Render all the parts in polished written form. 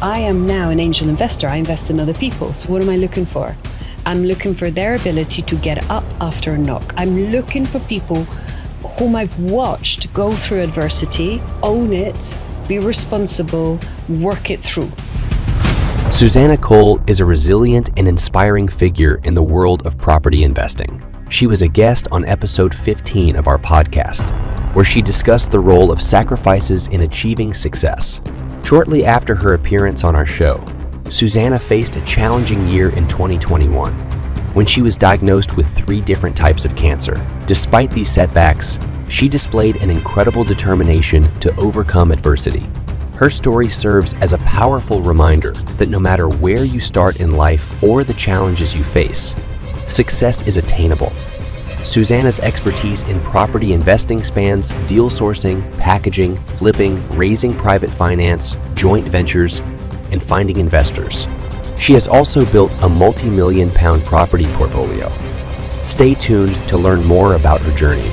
I am now an angel investor. I invest in other people. So what am I looking for? I'm looking for their ability to get up after a knock. I'm looking for people whom I've watched go through adversity, own it, be responsible, work it through. Susanna Cole is a resilient and inspiring figure in the world of property investing. She was a guest on episode 15 of our podcast, where she discussed the role of sacrifices in achieving success. Shortly after her appearance on our show, Susanna faced a challenging year in 2021 when she was diagnosed with 3 different types of cancer. Despite these setbacks, she displayed an incredible determination to overcome adversity. Her story serves as a powerful reminder that no matter where you start in life or the challenges you face, success is attainable. Susanna's expertise in property investing spans deal sourcing, packaging, flipping, raising private finance, joint ventures, and finding investors. She has also built a multi-million-pound property portfolio. Stay tuned to learn more about her journey.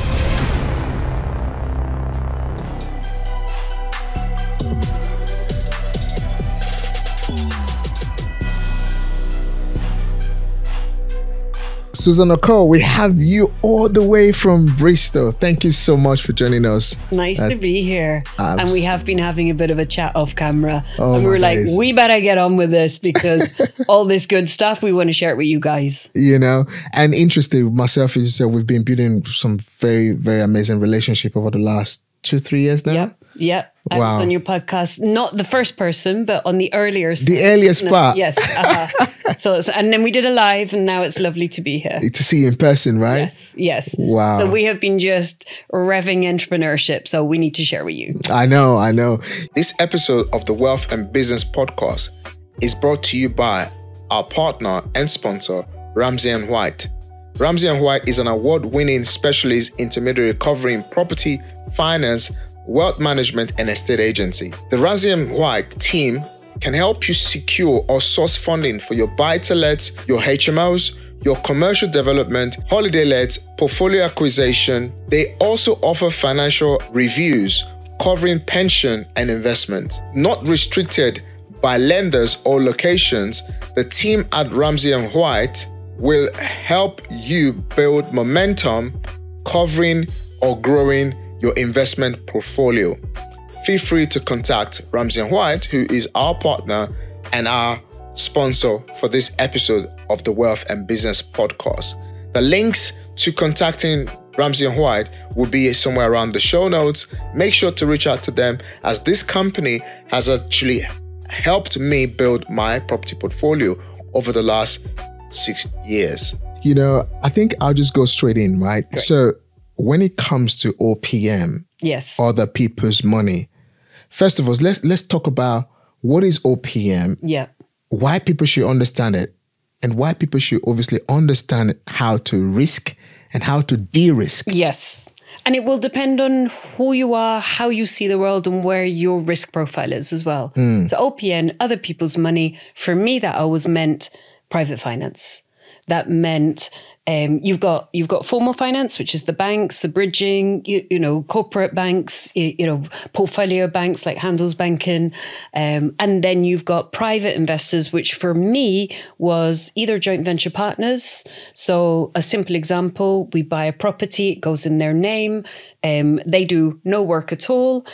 Susanna Cole, we have you all the way from Bristol. Thank you so much for joining us. Nice to be here. And we have been having a bit of a chat off camera. Oh, and we were like, days. we better get on with this because all this good stuff, we want to share it with you guys. You know, and interesting, myself, as you said, we've been building some very, very amazing relationship over the last 2-3 years now. Yep. I was on your podcast, not the first person, but on the earliest. The earliest part. Yes. And then we did a live, and now it's lovely to be here. To see you in person, right? Yes. Wow. So we have been just revving entrepreneurship, so we need to share with you. I know. This episode of the Wealth and Business Podcast is brought to you by our partner and sponsor, Ramsey & White. Ramsey & White is an award-winning specialist intermediary covering property, finance, wealth management, and estate agency. The Ramsey & White team can help you secure or source funding for your buy-to-lets, your HMOs, your commercial development, holiday lets, portfolio acquisition. They also offer financial reviews covering pension and investment. Not restricted by lenders or locations, the team at Ramsey & White will help you build momentum covering or growing your investment portfolio. Feel free to contact Ramsey & White, who is our partner and our sponsor for this episode of the Wealth and Business Podcast. The links to contacting Ramsey & White will be somewhere around the show notes. Make sure to reach out to them, as this company has actually helped me build my property portfolio over the last 6 years. You know, I think I'll just go straight in, right? Great. So when it comes to OPM, Yes. other people's money, first of all, let's talk about what is OPM, Yeah. why people should understand it, and why people should obviously understand how to risk and how to de-risk. Yes. And it will depend on who you are, how you see the world, and where your risk profile is as well. So OPM, other people's money, for me, that always meant private finance. That meant you've got formal finance, which is the banks, the bridging, you know, corporate banks, you know, portfolio banks like Handelsbanken, and then you've got private investors, which for me was either joint venture partners. So a simple example: we buy a property, it goes in their name, they do no work at all,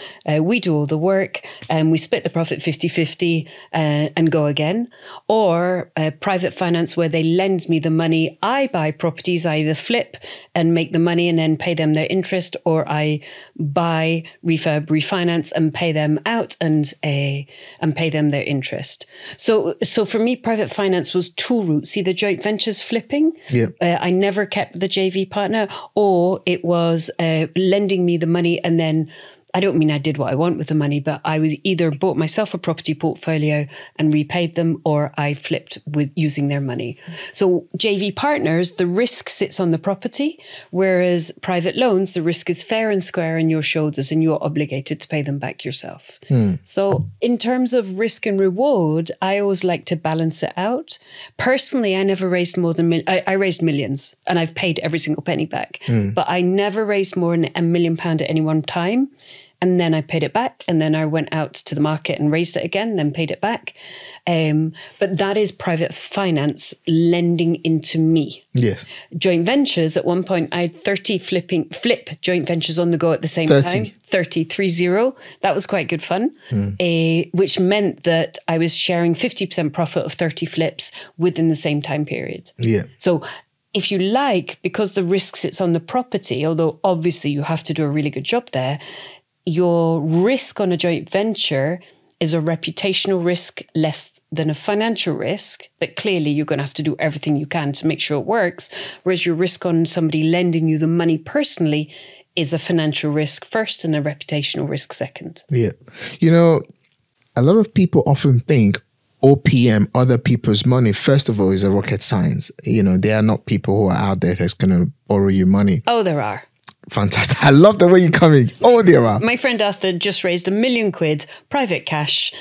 we do all the work, and we split the profit 50-50 and go again. Or private finance, where they lend me the money, I buy properties, I either flip and make the money and then pay them their interest, or I buy, refurb, refinance and pay them out and pay them their interest. So for me, private finance was 2 routes: either joint ventures flipping, I never kept the JV partner, or it was lending me the money and then I don't mean I did what I want with the money, but I was either bought myself a property portfolio and repaid them, or I flipped with using their money. So JV partners, the risk sits on the property, whereas private loans, the risk is fair and square on your shoulders and you're obligated to pay them back yourself. So in terms of risk and reward, I always like to balance it out. Personally, I never raised more than, I raised millions and I've paid every single penny back, but I never raised more than £1 million at any one time. and then I paid it back, and then I went out to the market and raised it again, then paid it back. But that is private finance lending into me. Yes. Joint ventures, at one point, I had 30 flip joint ventures on the go at the same 30. time. 30. That was quite good fun, which meant that I was sharing 50% profit of 30 flips within the same time period. Yeah. So if you like, because the risk sits on the property, although obviously you have to do a really good job there, your risk on a joint venture is a reputational risk less than a financial risk, but clearly you're going to have to do everything you can to make sure it works. Whereas your risk on somebody lending you the money personally is a financial risk first and a reputational risk second. Yeah. You know, a lot of people often think OPM, other people's money, first of all, is a rocket science. You know, they are not people who are out there that's going to borrow you money. Oh, there are. Fantastic. I love the way you're coming. Oh, there are. My friend Arthur just raised £1 million private cash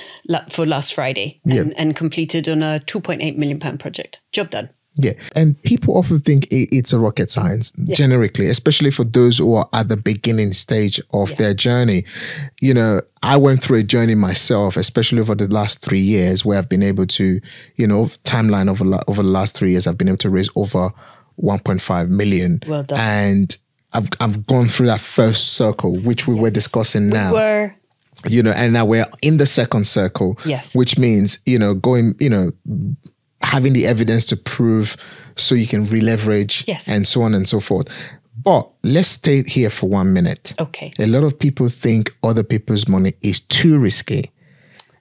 for last Friday and completed on a £2.8 million project. Job done. Yeah. And people often think it's a rocket science, generically, especially for those who are at the beginning stage of their journey. You know, I went through a journey myself, especially over the last 3 years, where I've been able to, you know, timeline over the last 3 years, I've been able to raise over 1.5 million. Well done. And I've gone through that first circle, which we were discussing now. You know, and now we're in the second circle, which means, you know, going, you know, having the evidence to prove so you can re-leverage and so on and so forth. But let's stay here for 1 minute. Okay. A lot of people think other people's money is too risky.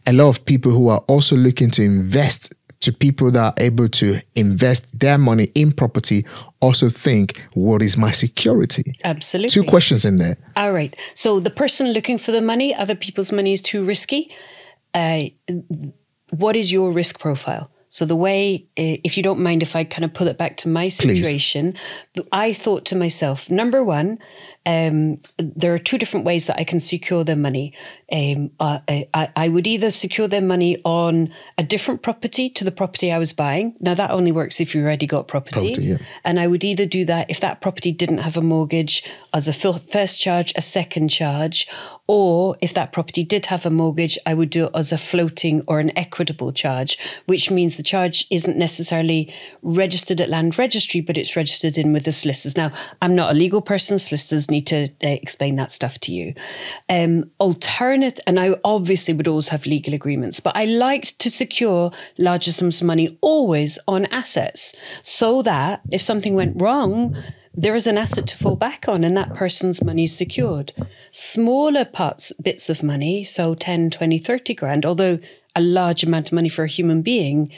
A lot of people who are also looking to invest, to people that are able to invest their money in property, also think, what is my security? Absolutely. 2 questions in there. All right. So the person looking for the money, other people's money is too risky. What is your risk profile? So the way, if you don't mind, if I kind of pull it back to my situation, I thought to myself, number one, there are 2 different ways that I can secure their money. I would either secure their money on a different property to the property I was buying. Now that only works if you already got property. And I would either do that if that property didn't have a mortgage as a first charge, a second charge, or if that property did have a mortgage, I would do it as a floating or an equitable charge, which means the charge isn't necessarily registered at Land Registry, but it's registered in with the solicitors. Now, I'm not a legal person. Solicitors need to explain that stuff to you. Alternate, and I obviously would always have legal agreements, but I liked to secure larger sums of money always on assets so that if something went wrong, there is an asset to fall back on and that person's money is secured. Smaller bits of money, so 10, 20, 30 grand, although a large amount of money for a human being,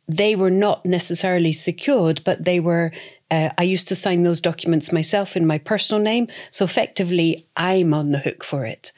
they were not necessarily secured, but they were, I used to sign those documents myself in my personal name. So effectively, I'm on the hook for it.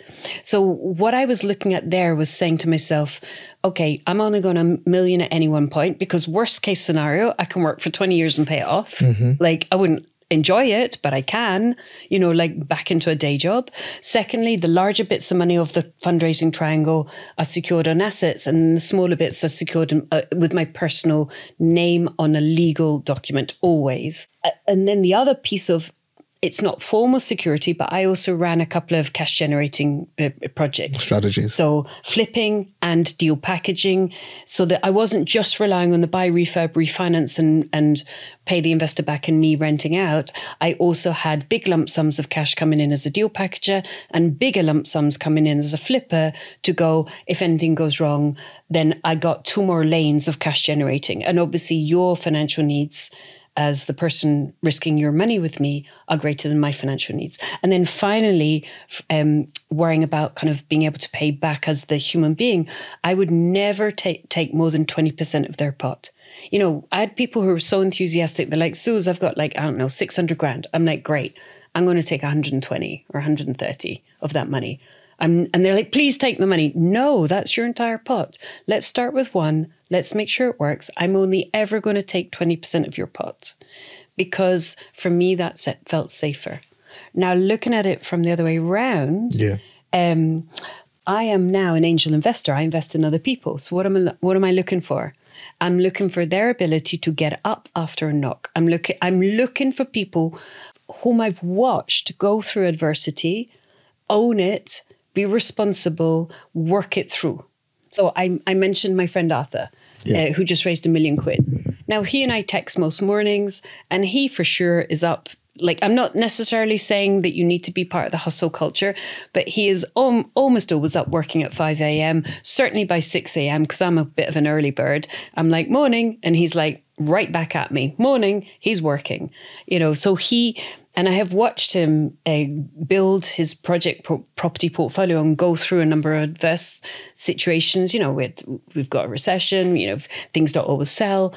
So what I was looking at there was saying to myself, okay, I'm only going $1 million at any one point because worst case scenario, I can work for 20 years and pay it off. Like I wouldn't enjoy it, but I can, you know, like back into a day job. Secondly, the larger bits of money of the fundraising triangle are secured on assets and the smaller bits are secured with my personal name on a legal document always. And then the other piece of, it's not formal security, but I also ran a couple of cash generating projects. Strategies. So flipping and deal packaging so that I wasn't just relying on the buy, refurb, refinance and pay the investor back and me renting out. I also had big lump sums of cash coming in as a deal packager and bigger lump sums coming in as a flipper to go, if anything goes wrong, then I got 2 more lanes of cash generating. And obviously your financial needs as the person risking your money with me are greater than my financial needs. And then finally, worrying about kind of being able to pay back as the human being, I would never take more than 20% of their pot. You know, I had people who were so enthusiastic. They're like, Suze, I've got like, I don't know, 600 grand. I'm like, great. I'm going to take 120 or 130 of that money. And they're like, please take the money. No, that's your entire pot. Let's start with 1. Let's make sure it works. I'm only ever going to take 20% of your pot because for me, that felt safer. Now, looking at it from the other way around, I am now an angel investor. I invest in other people. So what am I looking for? I'm looking for their ability to get up after a knock. I'm looking for people whom I've watched go through adversity, own it, be responsible, work it through. So I mentioned my friend Arthur, who just raised £1 million. Now, he and I text most mornings, and he for sure is up. Like, I'm not necessarily saying that you need to be part of the hustle culture, but he is almost always up working at 5 a.m., certainly by 6 a.m., because I'm a bit of an early bird. I'm like, morning. And he's like, right back at me. Morning. He's working. You know, so and I have watched him build his property portfolio and go through a number of adverse situations. You know, we've got a recession, you know, things don't always sell.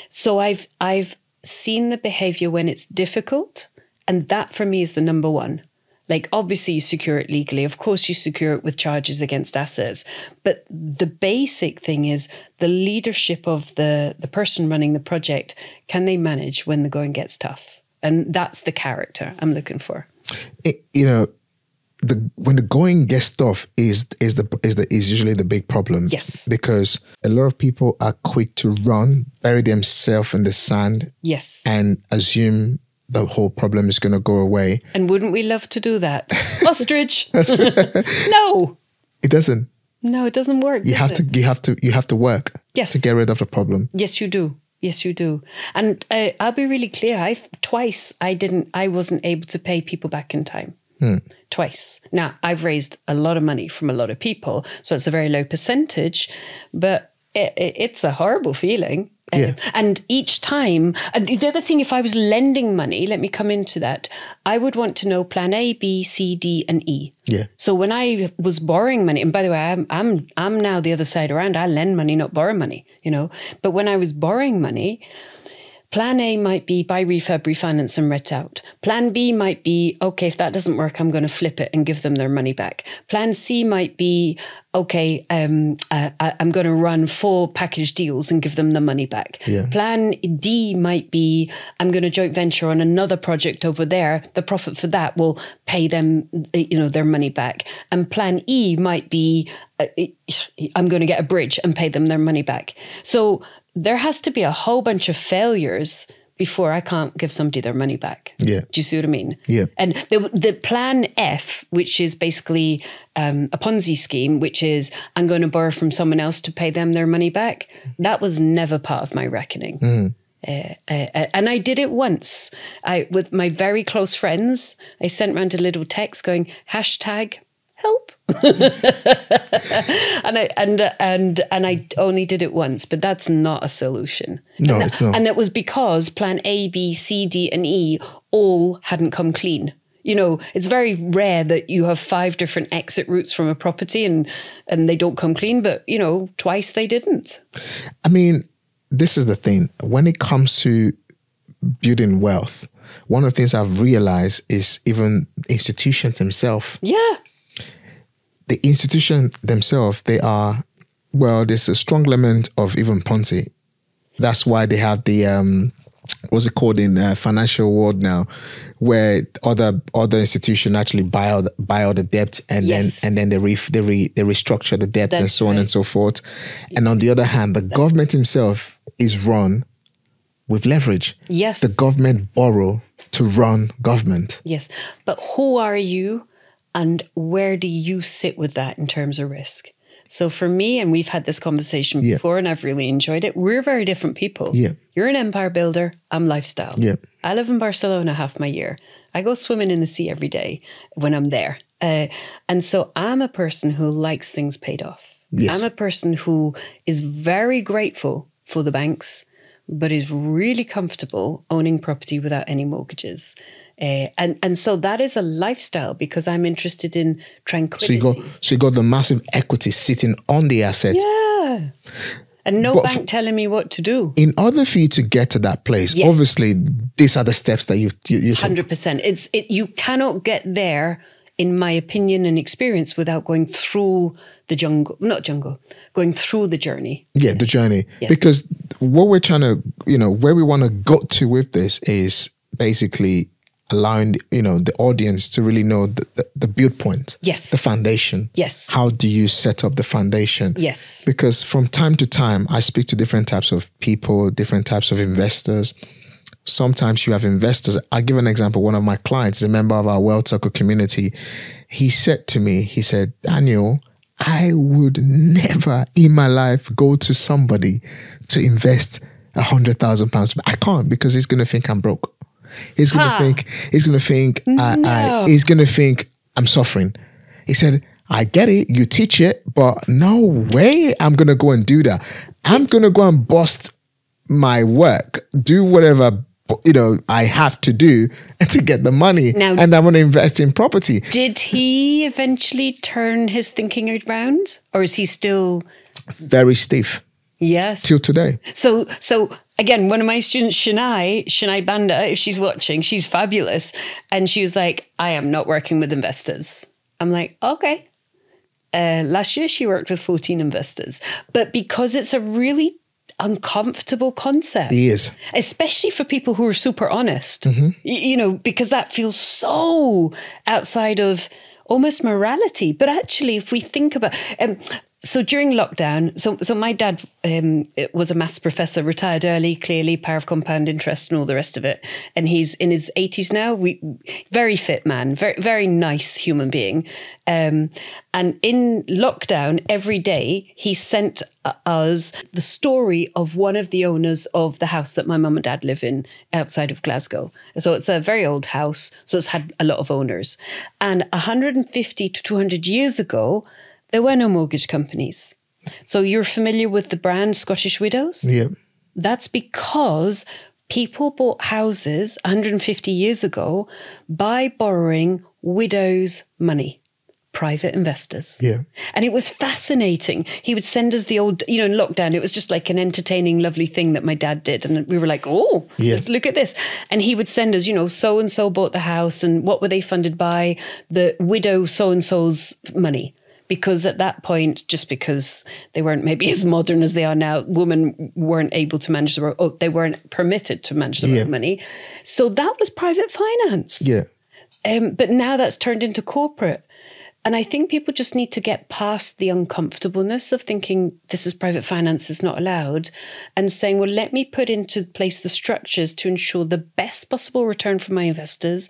So I've seen the behavior when it's difficult. And that for me is the number one. Like, obviously you secure it legally. Of course you secure it with charges against assets. But the basic thing is the leadership of the person running the project. Can they manage when the going gets tough? And that's the character I'm looking for. You know, when the going gets tough is usually the big problem. Yes. Because a lot of people are quick to run, bury themselves in the sand. Yes. And assume the whole problem is going to go away. And wouldn't we love to do that? Ostrich. No. It doesn't. No, it doesn't work. You have to work. Yes. To get rid of the problem. Yes, you do. Yes, you do. And I'll be really clear. Twice I wasn't able to pay people back in time. Twice. Now, I've raised a lot of money from a lot of people, so it's a very low percentage, but it's a horrible feeling. Yeah. And each time, and the other thing, if I was lending money, let me come into that, I would want to know plan A, B, C, D, and E. Yeah. So when I was borrowing money, and by the way, I'm now the other side around. I lend money, not borrow money, you know. But when I was borrowing money, plan A might be buy refurb, refinance and rent out. Plan B might be, okay, if that doesn't work, I'm going to flip it and give them their money back. Plan C might be, okay, I'm going to run 4 package deals and give them the money back. Yeah. Plan D might be, I'm going to joint venture on another project over there. The profit for that will pay them, you know, their money back. And plan E might be, I'm going to get a bridge and pay them their money back. So there has to be a whole bunch of failures before I can't give somebody their money back. Yeah. Do you see what I mean? Yeah. And the plan F, which is basically a Ponzi scheme, which is I'm going to borrow from someone else to pay them their money back, that was never part of my reckoning. And I did it once. With my very close friends, I sent around a little text going, #help. and I only did it once, but that's not a solution. No, it's not. And it was because plan A, B, C, D, and E all hadn't come clean. You know, it's very rare that you have 5 different exit routes from a property and they don't come clean, but you know, twice they didn't. I mean, this is the thing. When it comes to building wealth, one of the things I've realized is even institutions themselves. Yeah. The institution themselves, there's a strong element of even Ponzi. That's why they have the, what's it called in the financial world now, where other institutions actually buy out the debt and then they restructure the debt. That's and so on and so forth. And on the other hand, the government himself is run with leverage. Yes. The government borrow to run government. Yes. But who are you? And where do you sit with that in terms of risk? So for me, and we've had this conversation before and I've really enjoyed it, we're very different people. Yeah. You're an empire builder, I'm lifestyle. Yeah. I live in Barcelona half my year. I go swimming in the sea every day when I'm there. And so I'm a person who likes things paid off. Yes. I'm a person who is very grateful for the banks, but is really comfortable owning property without any mortgages. And so that is a lifestyle because I'm interested in tranquility. So you got the massive equity sitting on the asset. Yeah. And no bank telling me what to do. In order for you to get to that place, obviously these are the steps that you 100%. You cannot get there, in my opinion and experience, without going through the going through the journey. Yeah, the journey. Yes. Because what we're trying to, where we want to go to with this is basically allowing, the audience to really know the build point. Yes. The foundation. Yes. How do you set up the foundation? Yes. Because from time to time, I speak to different types of people, different types of investors. Sometimes you have investors. I'll give an example. One of my clients is a member of our Wealth Circle community. he said to me, he said, Daniel, I would never in my life go to somebody to invest £100,000. I can't, because he's going to think I'm broke. He's going to think, he's going to think I'm suffering. He said, I get it. You teach it, but no way I'm going to go and do that. I'm going to go and bust my work, do whatever, I have to do to get the money. Now, and I want to invest in property. Did he eventually turn his thinking around, or is he still very stiff? Yes. Till today. So again, one of my students, Shania Banda, if she's watching, she's fabulous. And she was like, I am not working with investors. I'm like, okay. Last year she worked with 14 investors. But because it's a really uncomfortable concept. It is. Especially for people who are super honest. Because that feels so outside of almost morality. But actually, if we think about... So during lockdown, so my dad was a maths professor, retired early, clearly, power of compound interest and all the rest of it. And he's in his 80s now, very fit man, very, very nice human being. And in lockdown, every day, he sent us the story of one of the owners of the house that my mum and dad live in outside of Glasgow. So it's a very old house, so it's had a lot of owners. And 150 to 200 years ago, there were no mortgage companies. So you're familiar with the brand Scottish Widows? Yeah. That's because people bought houses 150 years ago by borrowing widows' money, private investors. Yeah. And it was fascinating. He would send us the old, in lockdown, it was just like an entertaining, lovely thing that my dad did. And we were like, let's look at this. And he would send us, so-and-so bought the house and what were they funded by? The widow so-and-so's money. Because at that point, just because they weren't maybe as modern as they are now, women weren't able to manage they weren't permitted to manage their own money. So that was private finance. Yeah. But now that's turned into corporate. And I think people just need to get past the uncomfortableness of thinking this is private finance, is not allowed, and saying, well, let me put into place the structures to ensure the best possible return for my investors,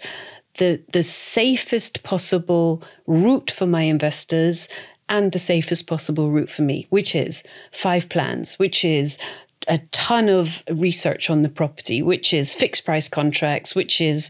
the safest possible route for my investors, and the safest possible route for me, which is 5 plans, which is a ton of research on the property, which is fixed price contracts, which is,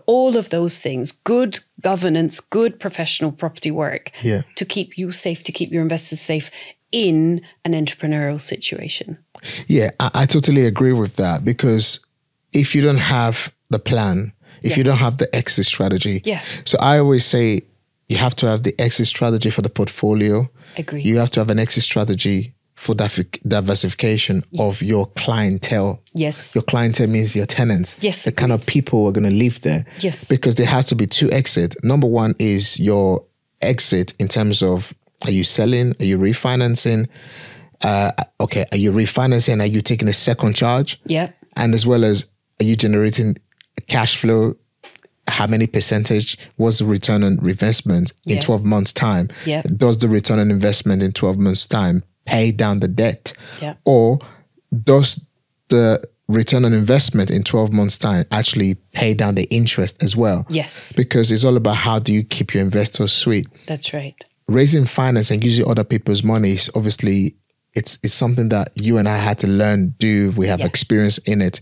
all of those things, good governance, good professional property work to keep you safe, to keep your investors safe in an entrepreneurial situation. Yeah, I totally agree with that, because if you don't have the plan, if you don't have the exit strategy. So I always say you have to have the exit strategy for the portfolio. Agree. You have to have an exit strategy for diversification of your clientele. Yes. Your clientele means your tenants. Yes. The kind of people who are going to live there. Yes. Because there has to be 2 exits. Number 1 is your exit in terms of, are you selling? Are you refinancing? Are you refinancing? Are you taking a second charge? Yeah. And as well as, are you generating cash flow? How many percentage was the return on investment in 12 months' time? Yeah. Does the return on investment in 12 months' time pay down the debt? Yeah. Or does the return on investment in 12 months' time actually pay down the interest as well? Yes. Because it's all about how do you keep your investors sweet. That's right. Raising finance and using other people's money is obviously, it's something that you and I had to learn, we have experience in it.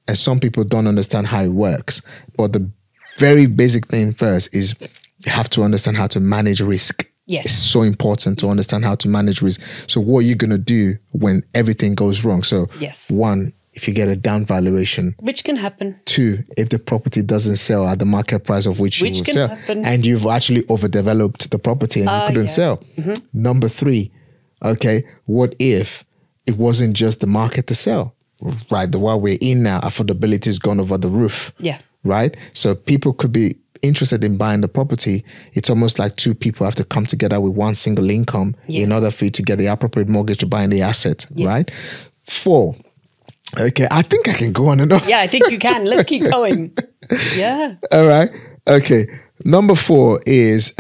And some people don't understand how it works. But the very basic thing first is you have to understand how to manage risk. Yes. It's so important to understand how to manage risk. So what are you going to do when everything goes wrong? So 1, if you get a down valuation. Which can happen. 2, if the property doesn't sell at the market price of which you will sell. Happen. And you've actually overdeveloped the property and you couldn't sell. Mm-hmm. Number 3, what if it wasn't just the market to sell? Right, the world we're in now, affordability has gone over the roof. Yeah. Right? So people could be interested in buying the property. It's almost like 2 people have to come together with one single income in order for you to get the appropriate mortgage to buy the asset, right? 4, I think I can go on and on. Yeah, I think you can. Let's keep going. Yeah. All right. Okay. Number 4 is,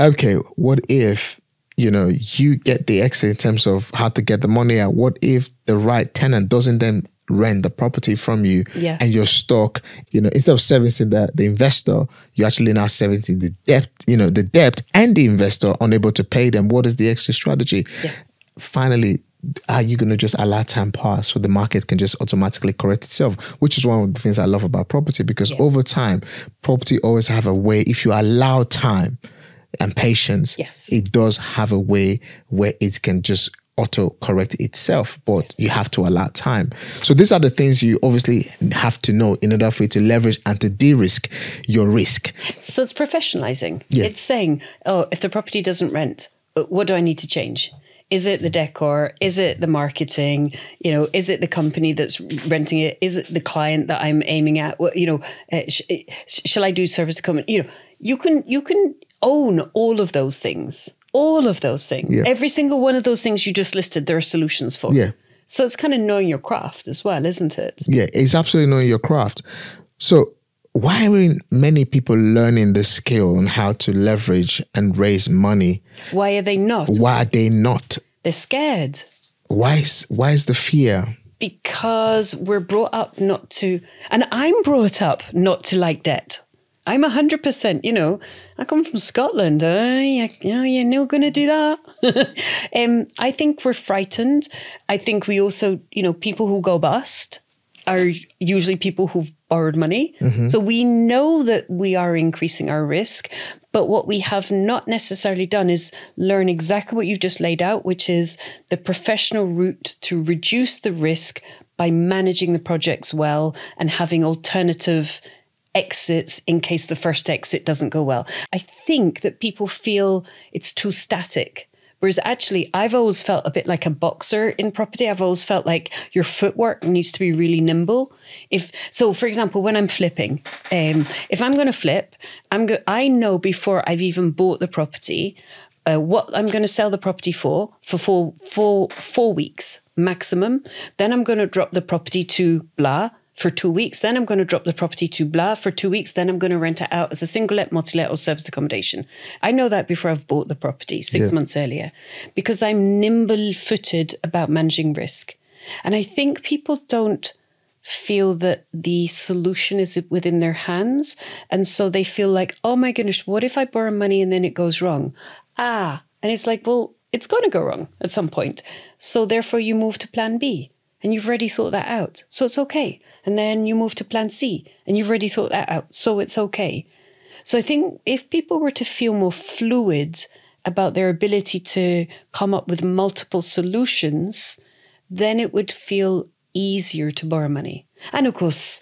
what if, you get the exit in terms of how to get the money out? What if the right tenant doesn't then rent the property from you, Yeah. and you're stuck, instead of servicing the investor, you're actually now servicing the debt, the debt and the investor unable to pay them. What is the exit strategy? Yeah. Finally, are you going to just allow time pass so the market can just automatically correct itself? Which is one of the things I love about property, because over time, property always have a way, if you allow time and patience, it does have a way where it can just auto-correct itself, but you have to allow time. So these are the things you obviously have to know in order for you to leverage and to de-risk your risk. So it's professionalizing. Yeah. It's saying, oh, if the property doesn't rent, what do I need to change? Is it the decor? Is it the marketing? Is it the company that's renting it? Is it the client that I'm aiming at? Shall I do service to company? You can own all of those things. All of those things. Yeah. Every single one of those things you just listed, there are solutions for. Yeah. So it's kind of knowing your craft as well, isn't it? Yeah, it's absolutely knowing your craft. So why are many people learning the skill on how to leverage and raise money? Why are they not? Why are they not? They're scared. Why is the fear? Because we're brought up not to, and I'm brought up not to like debt. I'm 100%, I come from Scotland. You're not going to do that. I think we're frightened. I think we also, people who go bust are usually people who've borrowed money. Mm-hmm. So we know that we are increasing our risk, but what we have not necessarily done is learn exactly what you've just laid out, which is the professional route to reduce the risk by managing the projects well and having alternative exits in case the first exit doesn't go well. I think that people feel it's too static. Whereas actually, I've always felt a bit like a boxer in property. I've always felt like your footwork needs to be really nimble. So, for example, when I'm flipping, if I'm going to flip, I know before I've even bought the property what I'm going to sell the property for 4 weeks maximum. Then I'm going to drop the property to blah for 2 weeks. Then I'm going to drop the property to blah for 2 weeks. Then I'm going to rent it out as a single-let, multi-let or serviced accommodation. I know that before I've bought the property 6 months earlier, because I'm nimble-footed about managing risk. And I think people don't feel that the solution is within their hands. And so they feel like, oh my goodness, what if I borrow money and then it goes wrong? And it's like, well, it's going to go wrong at some point. So therefore you move to plan B. And you've already thought that out. So it's okay. And then you move to plan C and you've already thought that out. So it's okay. So I think if people were to feel more fluid about their ability to come up with multiple solutions, then it would feel easier to borrow money. And of course,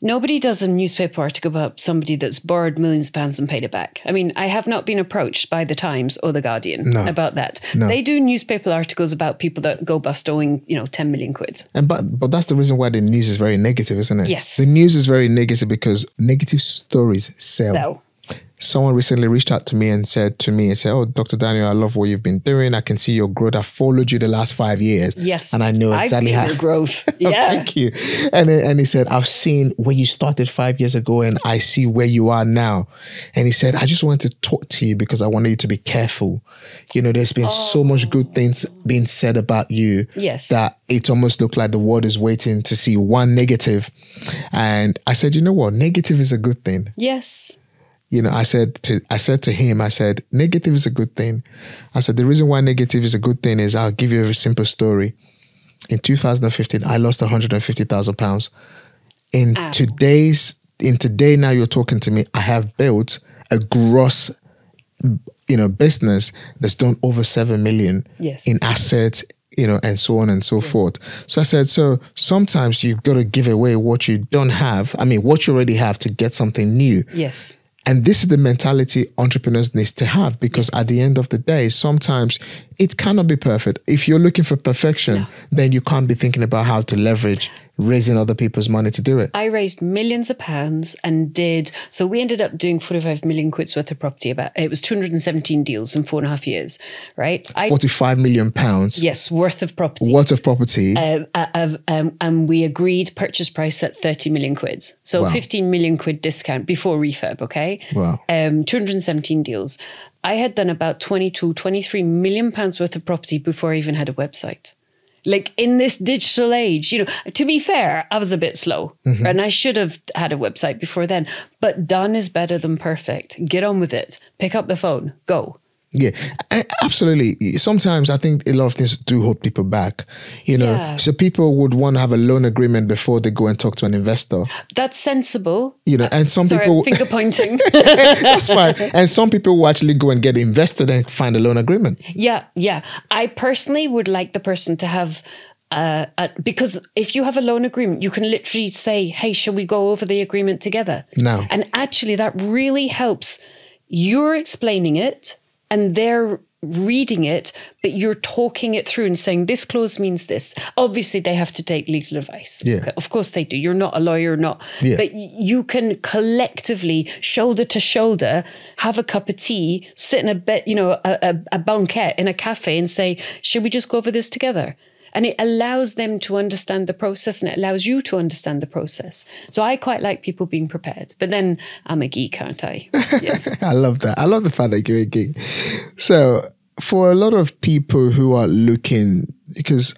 nobody does a newspaper article about somebody that's borrowed millions of pounds and paid it back. I mean, I have not been approached by The Times or The Guardian about that. No. They do newspaper articles about people that go bust owing, 10 million quid. But that's the reason why the news is very negative, isn't it? Yes. The news is very negative because negative stories sell. Someone recently reached out to me and said, oh, Dr. Daniel, I love what you've been doing. I can see your growth. I followed you the last 5 years. Yes. And I know exactly I've seen your growth. Yeah. Thank you. And he said, I've seen where you started 5 years ago and I see where you are now. And he said, I just wanted to talk to you because I wanted you to be careful. There's been so much good things being said about you that it almost looked like the world is waiting to see one negative. And I said, you know what? Negative is a good thing. Yes. I said to him, negative is a good thing. I said, the reason why negative is a good thing is I'll give you a very simple story. In 2015, I lost £150,000. Today now you're talking to me, I have built a gross, business that's done over 7 million in assets, and so on and so forth. So I said, so sometimes you've got to give away what you don't have. What you already have to get something new. Yes. And this is the mentality entrepreneurs need to have, because at the end of the day, sometimes it cannot be perfect. If you're looking for perfection, then you can't be thinking about how to leverage raising other people's money to do it. I raised millions of pounds and so we ended up doing 45 million quid's worth of property. It was 217 deals in 4.5 years, right? 45 million pounds. Yes, worth of property. And we agreed purchase price at 30 million quid. So 15 million quid discount before refurb, okay? Wow. 217 deals. I had done about 23 million pounds worth of property before I even had a website. Like in this digital age, to be fair, I was a bit slow and I should have had a website before then, but done is better than perfect. Get on with it. Pick up the phone, go. Yeah, absolutely. Sometimes I think a lot of things do hold people back, so people would want to have a loan agreement before they go and talk to an investor. That's sensible. And some people... finger pointing. That's fine. And some people will actually go and get invested and find a loan agreement. Yeah. I personally would like the person to have... because if you have a loan agreement, you can literally say, hey, shall we go over the agreement together? No. And actually that really helps. You're explaining it and they're reading it, but you're talking it through and saying this clause means this. Obviously, they have to take legal advice. Yeah. Of course they do. You're not a lawyer, Yeah. But you can collectively, shoulder to shoulder, have a cup of tea, sit in a bed, a banquette in a cafe and say, should we just go over this together? And it allows them to understand the process and it allows you to understand the process. So I quite like people being prepared. But then I'm a geek, aren't I? Yes. I love that. I love the fact that you're a geek. So for a lot of people who are looking, because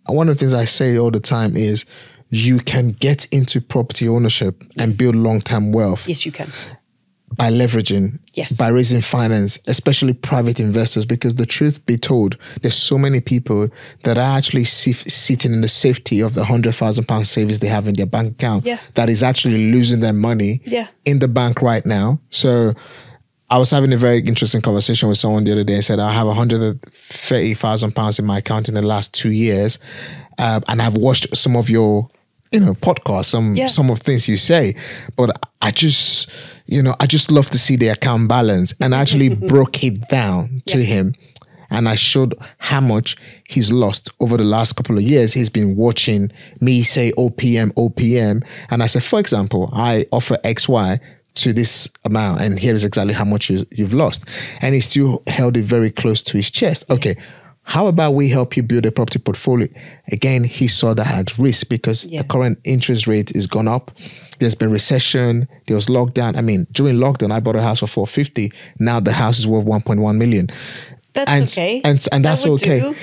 one of the things I say all the time is you can get into property ownership and build long-term wealth. Yes, you can. By leveraging, by raising finance, especially private investors, because the truth be told, there's so many people that are actually sitting in the safety of the £100,000 savings they have in their bank account that is actually losing their money in the bank right now. So I was having a very interesting conversation with someone the other day and said, I have £130,000 in my account in the last 2 years. And I've watched some of your podcasts, some of things you say, but I just love to see the account balance. And I actually broke it down to him and I showed how much he's lost over the last couple of years. He's been watching me say OPM. And I said, for example, I offer XY to this amount and here is exactly how much you've lost. And he still held it very close to his chest. Okay. How about we help you build a property portfolio? Again, he saw that at risk because the current interest rate is gone up. There's been recession. There was lockdown. I mean, during lockdown, I bought a house for 450. Now the house is worth 1.1 million. That's okay. And that's okay. Do.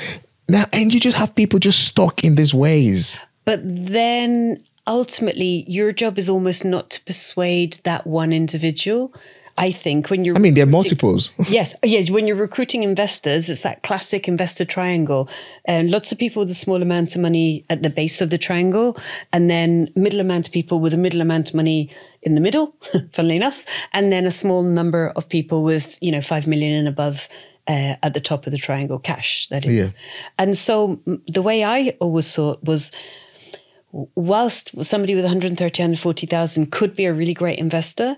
Now, and you just have people just stuck in these ways. But then ultimately, your job is almost not to persuade that one individual. I think when you're... there are multiples. Yes. When you're recruiting investors, it's that classic investor triangle. And lots of people with a small amount of money at the base of the triangle, and then middle amount of people with a middle amount of money in the middle, funnily enough, and then a small number of people with, 5 million and above at the top of the triangle, cash, that is. Yeah. And so the way I always saw it was, whilst somebody with 130,000, 140,000 could be a really great investor,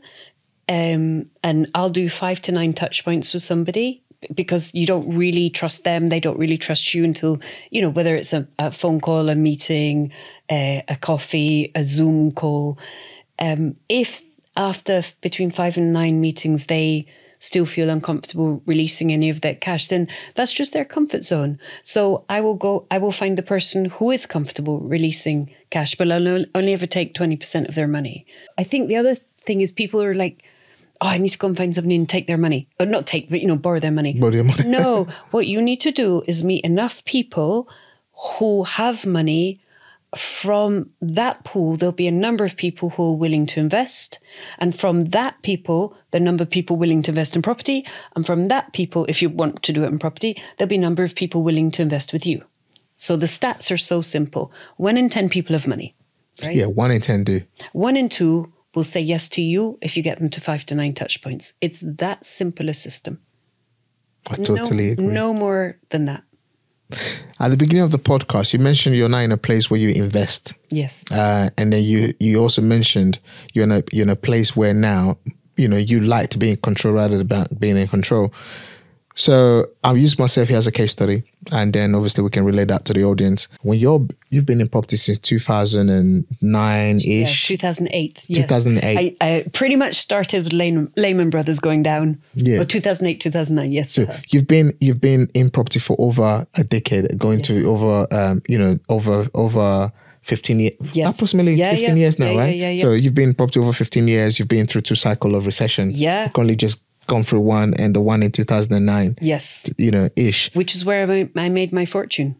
and I'll do 5 to 9 touch points with somebody because you don't really trust them. They don't really trust you until, whether it's a phone call, a meeting, a coffee, a Zoom call. If after between 5 and 9 meetings, they still feel uncomfortable releasing any of that cash, then that's just their comfort zone. So I will find the person who is comfortable releasing cash, but I'll only ever take 20% of their money. I think the other thing is people are like, oh, I need to go and find somebody and take their money. Or not take, but, borrow their money. Borrow their money. No, what you need to do is meet enough people who have money. From that pool, there'll be a number of people who are willing to invest. And from that people, the number of people willing to invest in property. And from that people, if you want to do it in property, there'll be a number of people willing to invest with you. So the stats are so simple. 1 in 10 people have money, right? Yeah, 1 in 10 do. 1 in 2 will say yes to you if you get them to 5 to 9 touch points. It's that simple a system. I totally agree. No more than that. At the beginning of the podcast, you mentioned you're now in a place where you invest. Yes. And then you also mentioned you're in a place where now, you like to be in control rather than being in control. So I'll use myself here as a case study, and then obviously we can relate that to the audience. When you've been in property since 2009-ish. Yeah, 2008. Yes. 2008. I pretty much started with Lehman Brothers going down. Yeah. Or 2008, 2009. Yes. So you've been in property for over a decade, going to over 15 years, approximately 15 years now, right? Yeah. So you've been in property over 15 years. You've been through 2 cycles of recession. Yeah. Currently just gone through one, and the one in 2009. Yes. Ish. Which is where I made my fortune.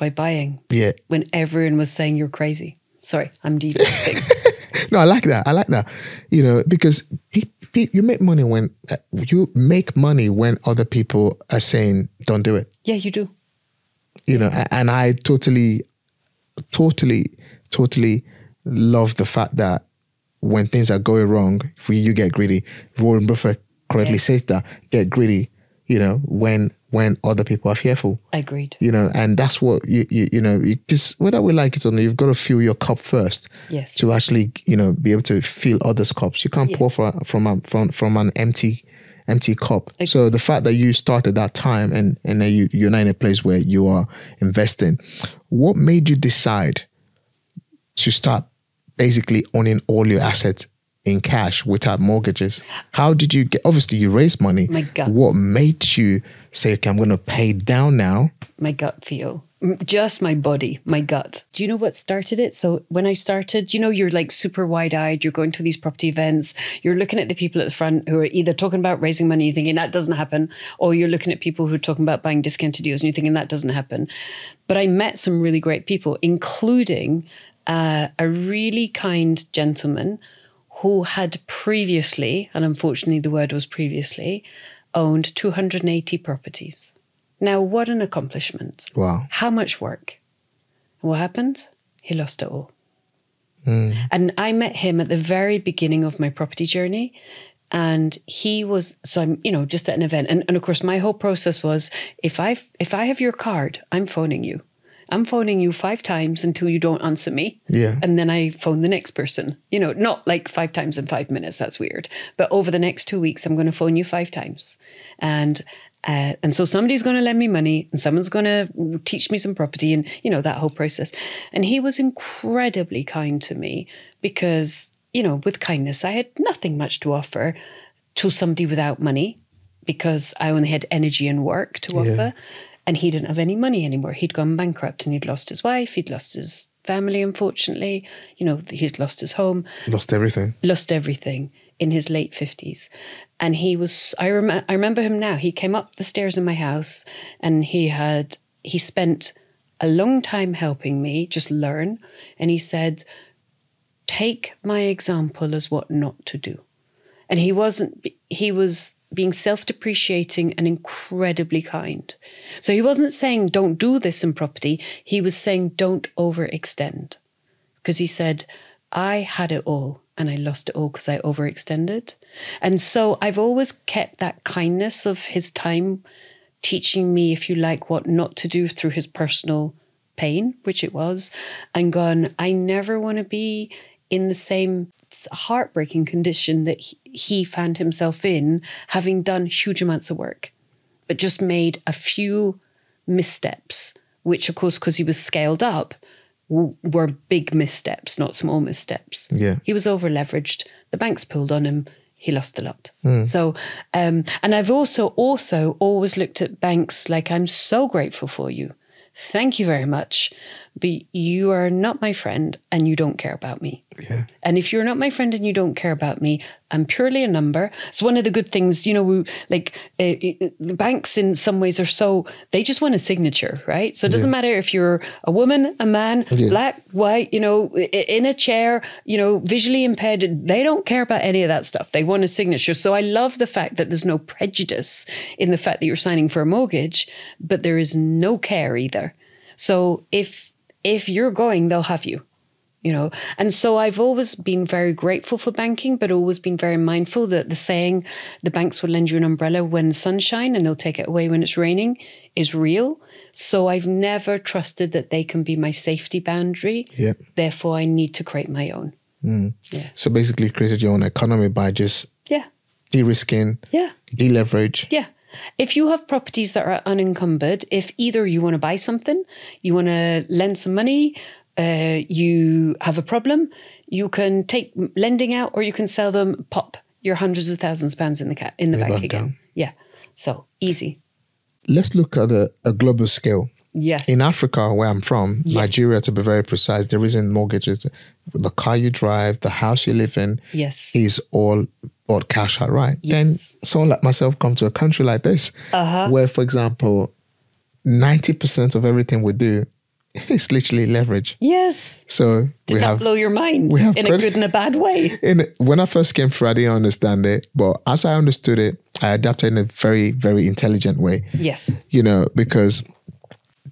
by buying. Yeah. When everyone was saying you're crazy. Sorry, I'm deviating. No, I like that. You know, because you make money when other people are saying don't do it. Yeah, you do. You know, and I totally love the fact that when things are going wrong, you get greedy. Warren Buffett correctly says that, get greedy, you know, when other people are fearful. Agreed. You know, and that's what, you know, because whether we like it or not, you've got to fill your cup first. Yes. To actually, you know, be able to fill others' cups. You can't pour from an empty cup. Okay. So the fact that you started that time and then you're now in a place where you are investing, what made you decide to start basically owning all your assets in cash without mortgages? How did you get, obviously you raised money. My gut. What made you say, okay, I'm going to pay down now? My gut feel. Just my body, my gut. Do you know what started it? So when I started, you know, you're like super wide-eyed, you're going to these property events, you're looking at the people at the front who are either talking about raising money, you're thinking that doesn't happen, or you're looking at people who are talking about buying discounted deals and you're thinking that doesn't happen. But I met some really great people, including a really kind gentleman who had previously, and unfortunately the word was previously, owned 280 properties. Now, what an accomplishment. Wow. How much work. And what happened? He lost it all. And I met him at the very beginning of my property journey. And he was, so I'm, you know, just at an event. And of course, my whole process was, if I have your card, I'm phoning you. I'm phoning you 5 times until you don't answer me. Yeah. And then I phone the next person. You know, not like 5 times in 5 minutes. That's weird. But over the next 2 weeks, I'm going to phone you 5 times. And so somebody's going to lend me money and someone's going to teach me some property and, you know, that whole process. And he was incredibly kind to me because, you know, with kindness, I had nothing much to offer to somebody without money because I only had energy and work to offer. And he didn't have any money anymore. He'd gone bankrupt and he'd lost his wife. He'd lost his family, unfortunately. You know, he'd lost his home. Lost everything in his late 50s. And he was, I remember him now. He came up the stairs in my house and he spent a long time helping me just learn. And he said, take my example as what not to do. And he was being self-depreciating and incredibly kind. So he wasn't saying, don't do this in property. He was saying, don't overextend. Because he said, I had it all and I lost it all because I overextended. And so I've always kept that kindness of his time teaching me, if you like, what not to do through his personal pain, which it was, and gone, I never want to be in the same heartbreaking condition that he found himself in, having done huge amounts of work, but just made a few missteps, which of course, because he was scaled up, were big missteps, not small missteps. Yeah. He was over leveraged. The banks pulled on him. He lost a lot. So, and I've also always looked at banks like, I'm so grateful for you. Thank you very much. But you are not my friend and you don't care about me. Yeah. And if you're not my friend and you don't care about me, I'm purely a number. So one of the good things, you know, the banks in some ways they just want a signature, right? So it doesn't matter if you're a woman, a man, black, white, you know, in a chair, you know, visually impaired, they don't care about any of that stuff. They want a signature. So I love the fact that there's no prejudice in the fact that you're signing for a mortgage, but there is no care either. So if you're going, they'll have you, you know. And so I've always been very grateful for banking, but always been very mindful that the saying, the banks will lend you an umbrella when sunshine and they'll take it away when it's raining, is real. So I've never trusted that they can be my safety boundary. Yep. Therefore, I need to create my own. Yeah. So basically you created your own economy by just de-risking, de-leverage. Yeah. If you have properties that are unencumbered, if either you want to buy something, you want to lend some money, you have a problem, you can take lending out or you can sell them, pop your hundreds of thousands of pounds in the bank again. Down. Yeah. So easy. Let's look at a global scale. Yes. In Africa, where I'm from, Nigeria to be very precise, there isn't mortgages. The car you drive, the house you live in is all bought cash outright. Yes. Then someone like myself come to a country like this, where, for example, 90% of everything we do It's literally leverage. Yes. So Did that blow your mind we have in a good and a bad way? When I first came through, I didn't understand it. But as I understood it, I adapted in a very, very intelligent way. Yes. You know, because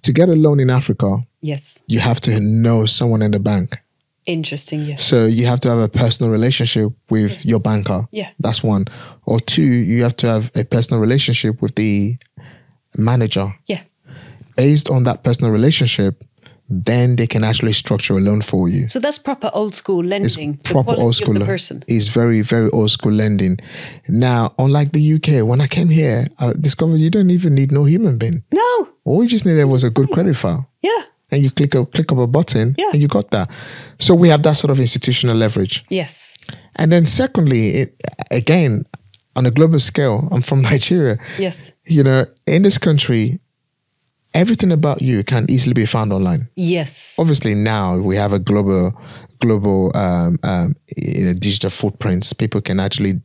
to get a loan in Africa, Yes. you have to know someone in the bank. Interesting. Yes. So you have to have a personal relationship with your banker. Yeah. That's one. Or two, you have to have a personal relationship with the manager. Yeah. Based on that personal relationship, then they can actually structure a loan for you. So that's proper old school lending. It's proper old school. Of the person. It's very, very old school lending. Now, unlike the UK, when I came here, I discovered you don't even need no human being. No. All you just needed was a good credit file. Yeah. And you click up a button, Yeah. and you got that. So we have that sort of institutional leverage. Yes. And then secondly, again, on a global scale, I'm from Nigeria. Yes. You know, in this country, everything about you can easily be found online. Yes. Obviously, now we have a global digital footprints. People can actually,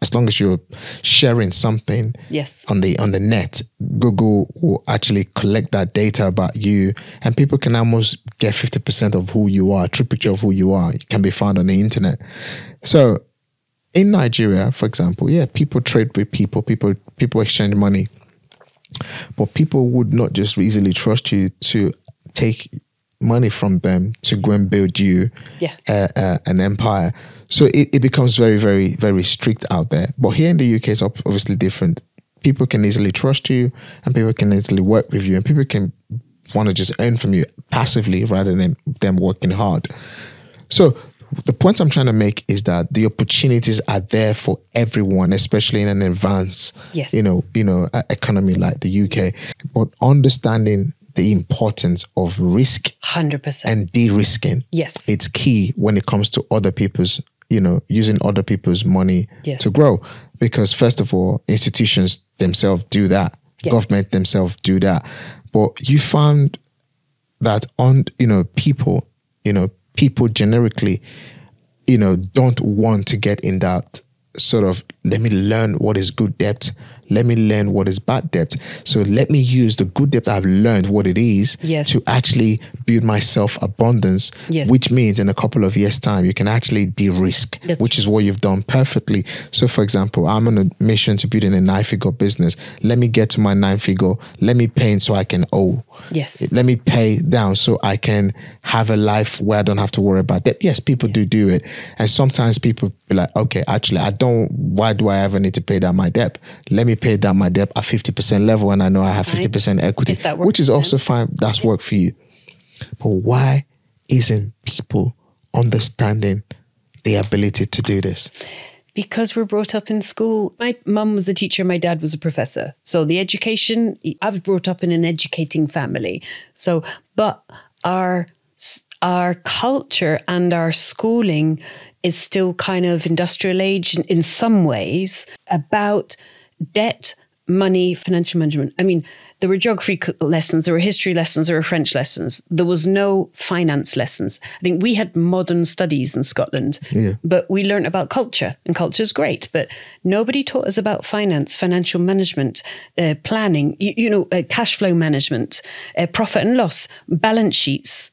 as long as you're sharing something Yes. on the net, Google will actually collect that data about you, and people can almost get 50% of who you are. A true picture of who you are it can be found on the internet. So, in Nigeria, for example, yeah, people trade with people. People exchange money. But people would not just easily trust you to take money from them to go and build you an empire. So it becomes very, very, very strict out there. But here in the UK, it's obviously different. People can easily trust you, and people can easily work with you, and people can want to just earn from you passively rather than them working hard. So the point I'm trying to make is that the opportunities are there for everyone, especially in an advanced, Yes. economy like the UK. But understanding the importance of risk 100%. and de-risking, Yes. it's key when it comes to other people's, using other people's money Yes. to grow. Because first of all, institutions themselves do that. Yes. Government themselves do that. But you found that people generically, don't want to get in that sort of, let me learn what is good debt. Let me learn what is bad debt. So let me use the good debt I've learned what it is Yes. to actually build myself abundance, Yes. which means in a couple of years' time, you can actually de-risk, That's which is what you've done perfectly. So for example, I'm on a mission to building a 9-figure business. Let me get to my 9-figure. Let me pay in so I can owe. Yes. Let me pay down so I can have a life where I don't have to worry about debt. Yes, people do it. And sometimes people be like, okay, actually, why do I ever need to pay down my debt? Let me pay down my debt at 50% level, and I know I have 50% equity, If that works, which is also fine. That's work for you. But why isn't people understanding the ability to do this? Because we're brought up in school. My mum was a teacher, my dad was a professor. So the education, I was brought up in an educating family. So, but our culture and our schooling is still kind of industrial age in some ways about debt, money, financial management. I mean, there were geography lessons, there were history lessons, there were French lessons. There was no finance lessons. I think we had modern studies in Scotland, but we learned about culture, and culture is great, but nobody taught us about finance, financial management, planning, cash flow management, profit and loss, balance sheets.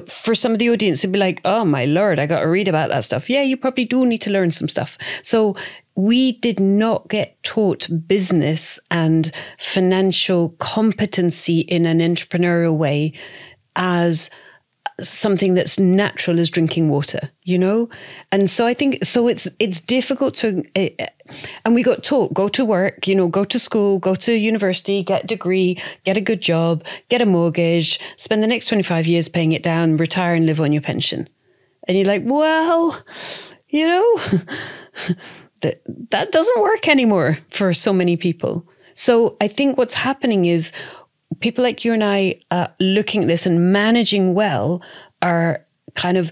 For some of the audience, it'd be like, oh my Lord, I got to read about that stuff. Yeah, you probably do need to learn some stuff. So we did not get taught business and financial competency in an entrepreneurial way as something that's natural as drinking water, And so I think, it's difficult to, and we got taught, go to work, go to school, go to university, get a degree, get a good job, get a mortgage, spend the next 25 years paying it down, retire and live on your pension. And you're like, well, that doesn't work anymore for so many people. So I think what's happening is people like you and I looking at this and managing well are kind of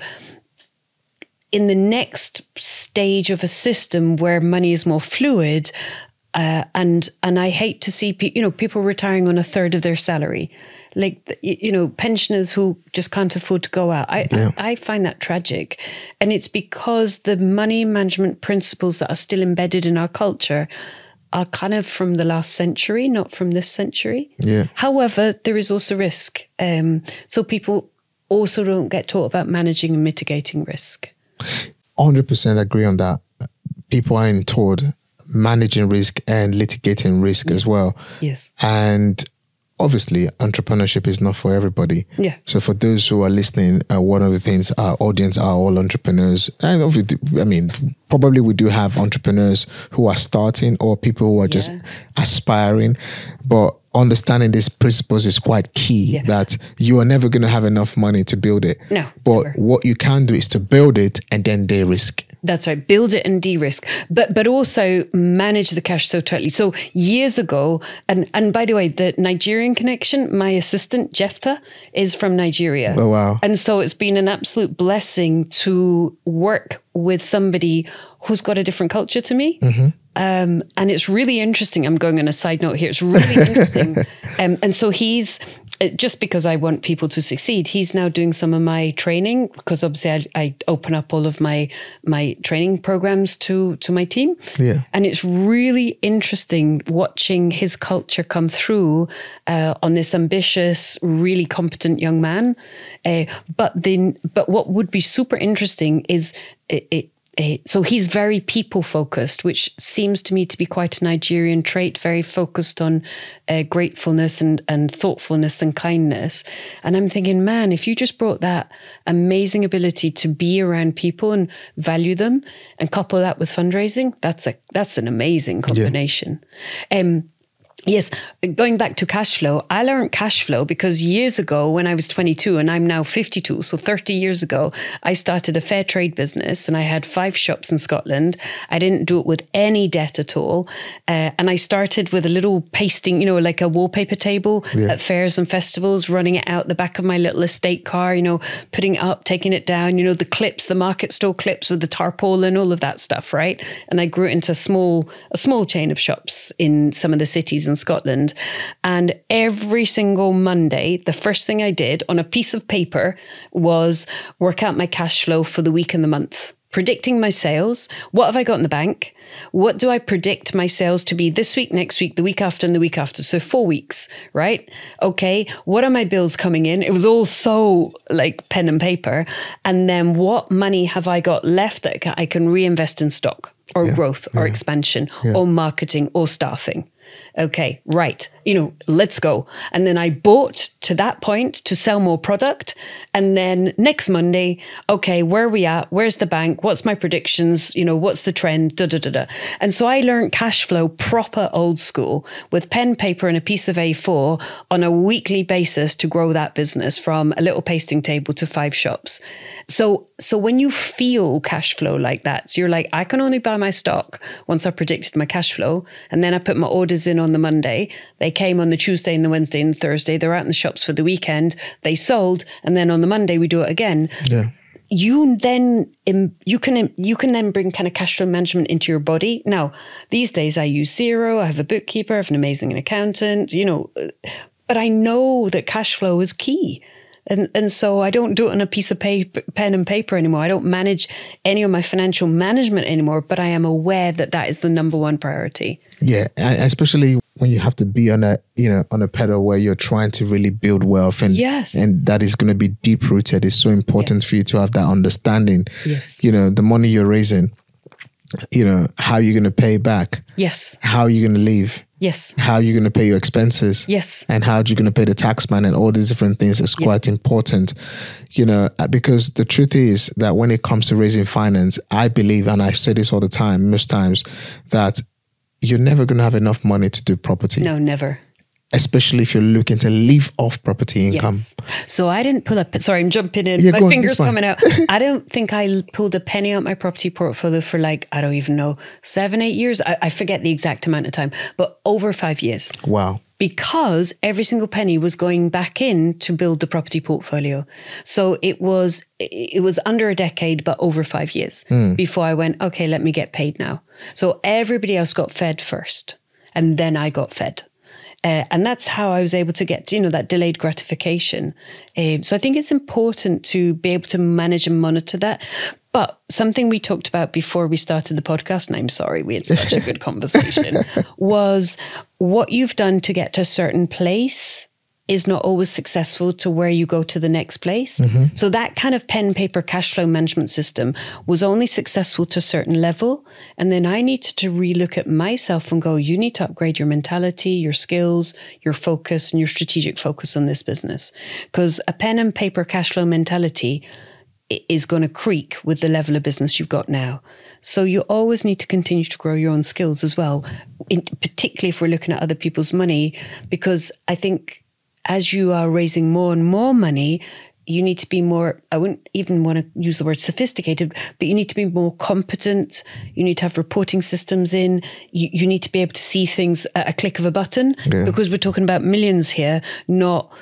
in the next stage of a system where money is more fluid. And I hate to see people retiring on a third of their salary, like pensioners who just can't afford to go out. I find that tragic, and it's because the money management principles that are still embedded in our culture are kind of from the last century, not from this century. Yeah. However, there is also risk. So people also don't get taught about managing and mitigating risk. 100% agree on that. People aren't taught managing risk and litigating risk as well. Yes. And obviously, entrepreneurship is not for everybody. Yeah. So for those who are listening, one of the things our audience are all entrepreneurs. And probably we do have entrepreneurs who are starting or people who are just aspiring. But understanding these principles is quite key, that you are never going to have enough money to build it. No. But never. what you can do is to build it and then de-risk. That's right. Build it and de-risk, but also manage the cash so tightly. So years ago, and by the way, the Nigerian connection, my assistant Jefta is from Nigeria. Oh, wow. And so it's been an absolute blessing to work with somebody who's got a different culture to me. Mm-hmm. And it's really interesting. I'm going on a side note here. It's really interesting. And so he's, just because I want people to succeed, he's now doing some of my training, because obviously I open up all of my training programs to my team. Yeah. And it's really interesting watching his culture come through on this ambitious, really competent young man. But what would be super interesting is so he's very people focused, which seems to me to be quite a Nigerian trait, very focused on gratefulness and thoughtfulness and kindness. And I'm thinking, man, if you just brought that amazing ability to be around people and value them and couple that with fundraising, that's an amazing combination. Yeah. Yes, going back to cash flow, I learned cash flow because years ago when I was 22 and I'm now 52, so 30 years ago, I started a fair trade business and I had 5 shops in Scotland. I didn't do it with any debt at all. And I started with a little pasting, like a wallpaper table at fairs and festivals, running it out the back of my little estate car, putting it up, taking it down, the clips, the market store clips with the tarpaulin, all of that stuff, right? And I grew it into a small chain of shops in some of the cities in Scotland. And every single Monday, the first thing I did on a piece of paper was work out my cash flow for the week and the month, predicting my sales. What have I got in the bank? What do I predict my sales to be this week, next week, the week after, and the week after? So 4 weeks, right? Okay, what are my bills coming in? It was all so like pen and paper. And then what money have I got left that I can reinvest in stock or growth or expansion or marketing or staffing? Okay, right. Let's go. And then I bought to that point to sell more product. And then next Monday, okay, where are we at? Where's the bank? What's my predictions? What's the trend? And so I learned cash flow proper old school with pen, paper, and a piece of A4 on a weekly basis to grow that business from a little pasting table to 5 shops. So when you feel cash flow like that, so you're like, I can only buy my stock once I predicted my cash flow. And then I put my orders in on the Monday. They came on the Tuesday and the Wednesday and the Thursday. They're out in the shops for the weekend. They sold. And then on the Monday, we do it again. Yeah. You can then bring kind of cash flow management into your body. Now, these days I use Xero. I have a bookkeeper. I have an amazing accountant, but I know that cash flow is key. And so I don't do it on a piece of pen and paper anymore. I don't manage any of my financial management anymore, but I am aware that that is the number one priority. Yeah, especially when you have to be on a pedal where you're trying to really build wealth and that is going to be deep rooted. It's so important for you to have that understanding. Yes. The money you're raising, how you're going to pay back. Yes. How you're going to live. Yes. How you're going to pay your expenses. Yes. And how you're going to pay the tax man and all these different things is quite important, because the truth is that when it comes to raising finance, I believe, and I say this all the time, most times, that you're never going to have enough money to do property. No, never. Especially if you're looking to live off property income. Yes. So I didn't pull up, sorry, I'm jumping in. My finger's coming out. I don't think I pulled a penny out my property portfolio for I don't even know, 7-8 years. I forget the exact amount of time, but over 5 years. Wow. Because every single penny was going back in to build the property portfolio. So it was under a decade, but over 5 years before I went, okay, let me get paid now. So everybody else got fed first and then I got fed. And that's how I was able to get, that delayed gratification. So I think it's important to be able to manage and monitor that. But something we talked about before we started the podcast, and I'm sorry, we had such a good conversation, was what you've done to get to a certain place is not always successful to where you go to the next place. So that kind of pen, paper, cash flow management system was only successful to a certain level. And then I needed to relook at myself and go, you need to upgrade your mentality, your skills, your focus, and your strategic focus on this business. Because a pen and paper cash flow mentality is going to creak with the level of business you've got now. So you always need to continue to grow your own skills as well, particularly if we're looking at other people's money, because I think as you are raising more and more money, you need to be more, I wouldn't even want to use the word sophisticated, but you need to be more competent. You need to have reporting systems in. You need to be able to see things at a click of a button, because we're talking about millions here, not,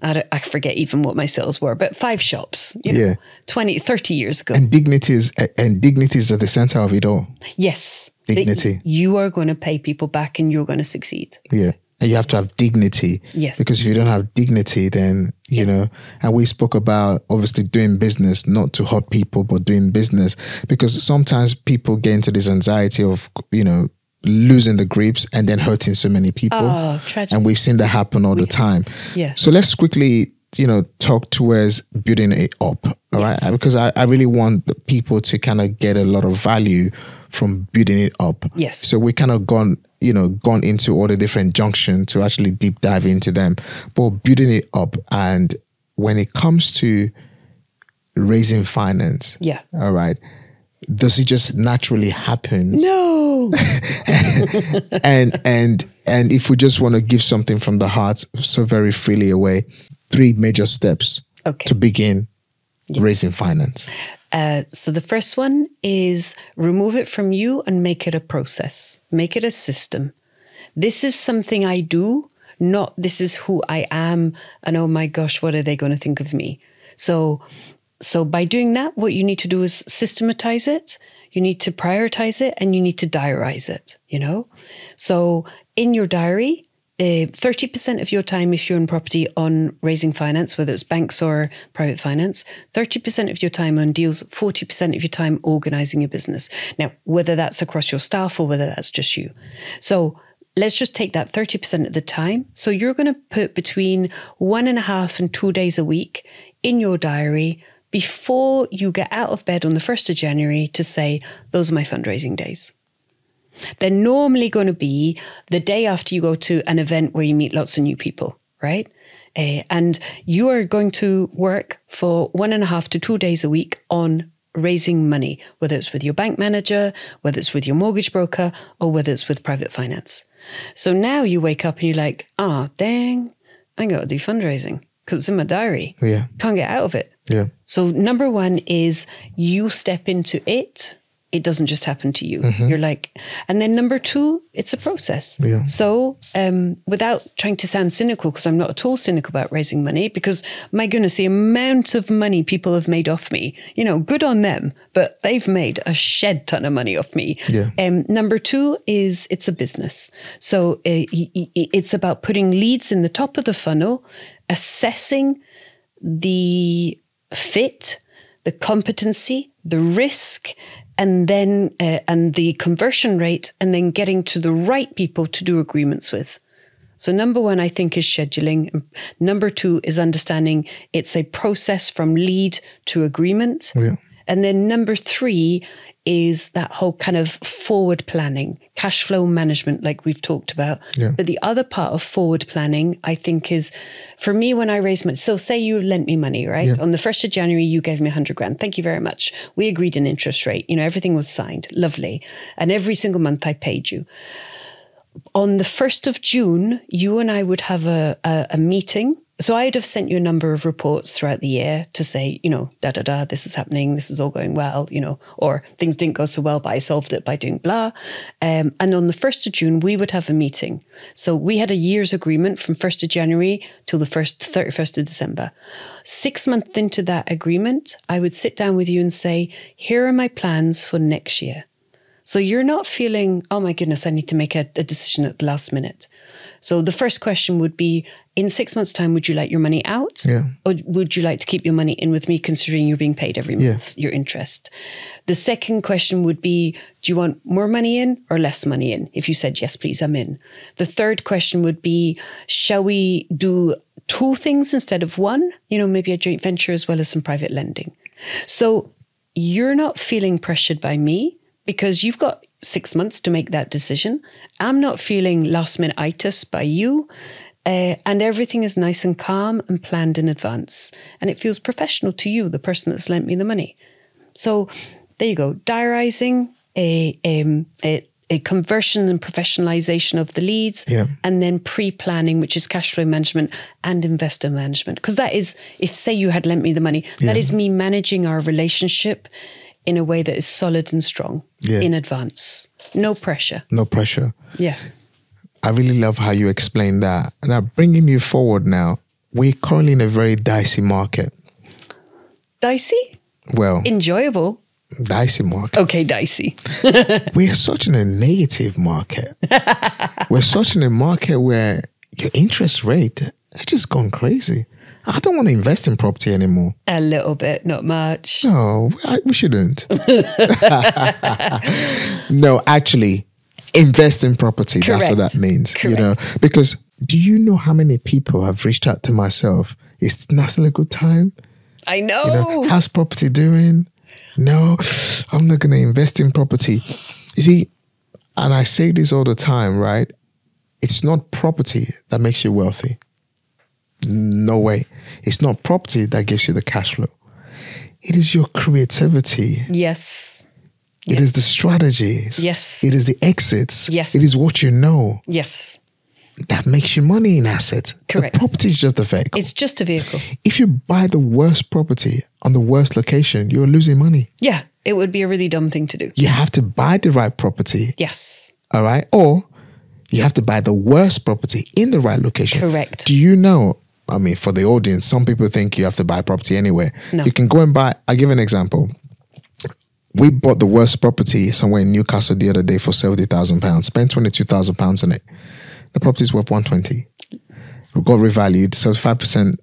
I forget even what my sales were, but 5 shops, 20, 30 years ago. And dignity is at the center of it all. Yes. Dignity. You are going to pay people back and you're going to succeed. Yeah. And you have to have dignity. Yes. Because if you don't have dignity, then, and we spoke about obviously doing business, not to hurt people, but doing business. Because sometimes people get into this anxiety of, losing the grips and then hurting so many people. Oh, tragic. And we've seen that happen all the time. Yeah. So let's quickly, talk towards building it up. All right. Because I really want the people to kind of get a lot of value from building it up. Yes. So we kind of gone into all the different junctions to actually deep dive into them, but building it up. And when it comes to raising finance, all right, does it just naturally happen? No. and if we just want to give something from the heart, so very freely away, 3 major steps to begin raising finance. So the first one is remove it from you and make it a process. Make it a system. This is something I do, not this is who I am. And oh my gosh, what are they going to think of me? So by doing that, what you need to do is systematize it. You need to prioritize it and you need to diarize it, So in your diary, 30% of your time, if you're in property, on raising finance, whether it's banks or private finance, 30% of your time on deals, 40% of your time organizing your business. Now, whether that's across your staff or whether that's just you. So let's just take that 30% of the time. So you're going to put between 1.5 and 2 days a week in your diary before you get out of bed on the 1st of January to say, those are my fundraising days. They're normally going to be the day after you go to an event where you meet lots of new people, right? And you are going to work for 1.5 to 2 days a week on raising money, whether it's with your bank manager, whether it's with your mortgage broker, or whether it's with private finance. So now you wake up and you're like, dang, I got to do fundraising because it's in my diary. Yeah. Can't get out of it. Yeah. So number 1 is you step into it. It doesn't just happen to you. You're like, and then number 2, it's a process. Yeah. So without trying to sound cynical, because I'm not at all cynical about raising money, because my goodness, the amount of money people have made off me, good on them, but they've made a shed ton of money off me. Yeah. Number 2 is it's a business. So it's about putting leads in the top of the funnel, assessing the fit, the competency, the risk, and then and the conversion rate, and then getting to the right people to do agreements with. So number 1, I think, is scheduling. Number 2 is understanding it's a process from lead to agreement. Yeah. And then number 3 is that whole kind of forward planning, cash flow management, like we've talked about. Yeah. But the other part of forward planning, I think, is for me when I raise money. So say you lent me money, right? Yeah. On the 1st of January, you gave me 100 grand. Thank you very much. We agreed an interest rate. Everything was signed. Lovely. And every single month I paid you. On the 1st of June, you and I would have a meeting. So I'd have sent you a number of reports throughout the year to say, this is happening, this is all going well, or things didn't go so well, but I solved it by doing blah. And on the 1st of June, we would have a meeting. So we had a year's agreement from 1st of January till the 31st of December. 6 months into that agreement, I would sit down with you and say, here are my plans for next year. So you're not feeling, oh my goodness, I need to make a decision at the last minute. So the first question would be, in 6 months' time, would you like your money out? Yeah. Or would you like to keep your money in with me, considering you're being paid every month, your interest? The second question would be, do you want more money in or less money in? If you said, yes, please, I'm in. The third question would be, shall we do 2 things instead of 1? You know, maybe a joint venture as well as some private lending. So you're not feeling pressured by me because you've got 6 months to make that decision. I'm not feeling last minute itis by you. And everything is nice and calm and planned in advance. And it feels professional to you, the person that's lent me the money. So there you go. Diarizing, a conversion and professionalization of the leads, and then pre-planning, which is cash flow management and investor management. Because that is, if say you had lent me the money, that is me managing our relationship in a way that is solid and strong in advance. No pressure. No pressure. Yeah. I really love how you explain that. Now, bringing you forward now, we're currently in a very dicey market. Dicey? Well, enjoyable. Dicey market. Okay, dicey. We're such in a negative market. We're such in a market where your interest rate has just gone crazy. I don't want to invest in property anymore. A little bit, not much. No, we shouldn't. No, actually, invest in property. Correct. That's what that means. Correct. You know, because do you know how many people have reached out to myself? It's not still a good time. I know. You know, how's property doing? No, I'm not going to invest in property. You see, and I say this all the time, right? It's not property that makes you wealthy. No way. It's not property that gives you the cash flow. It is your creativity. Yes. It is the strategies. Yes. It is the exits. Yes. It is what you know. Yes. That makes you money in assets. Correct. The property is just a vehicle. It's just a vehicle. If you buy the worst property on the worst location, you're losing money. Yeah. It would be a really dumb thing to do. You have to buy the right property. Yes. All right. Or you have to buy the worst property in the right location. Correct. Do you know? I mean, for the audience, some people think you have to buy property anywhere. No. You can go and buy. I'll give an example. We bought the worst property somewhere in Newcastle the other day for £70,000. Spent £22,000 on it. The property is worth 120. We got revalued, 75%,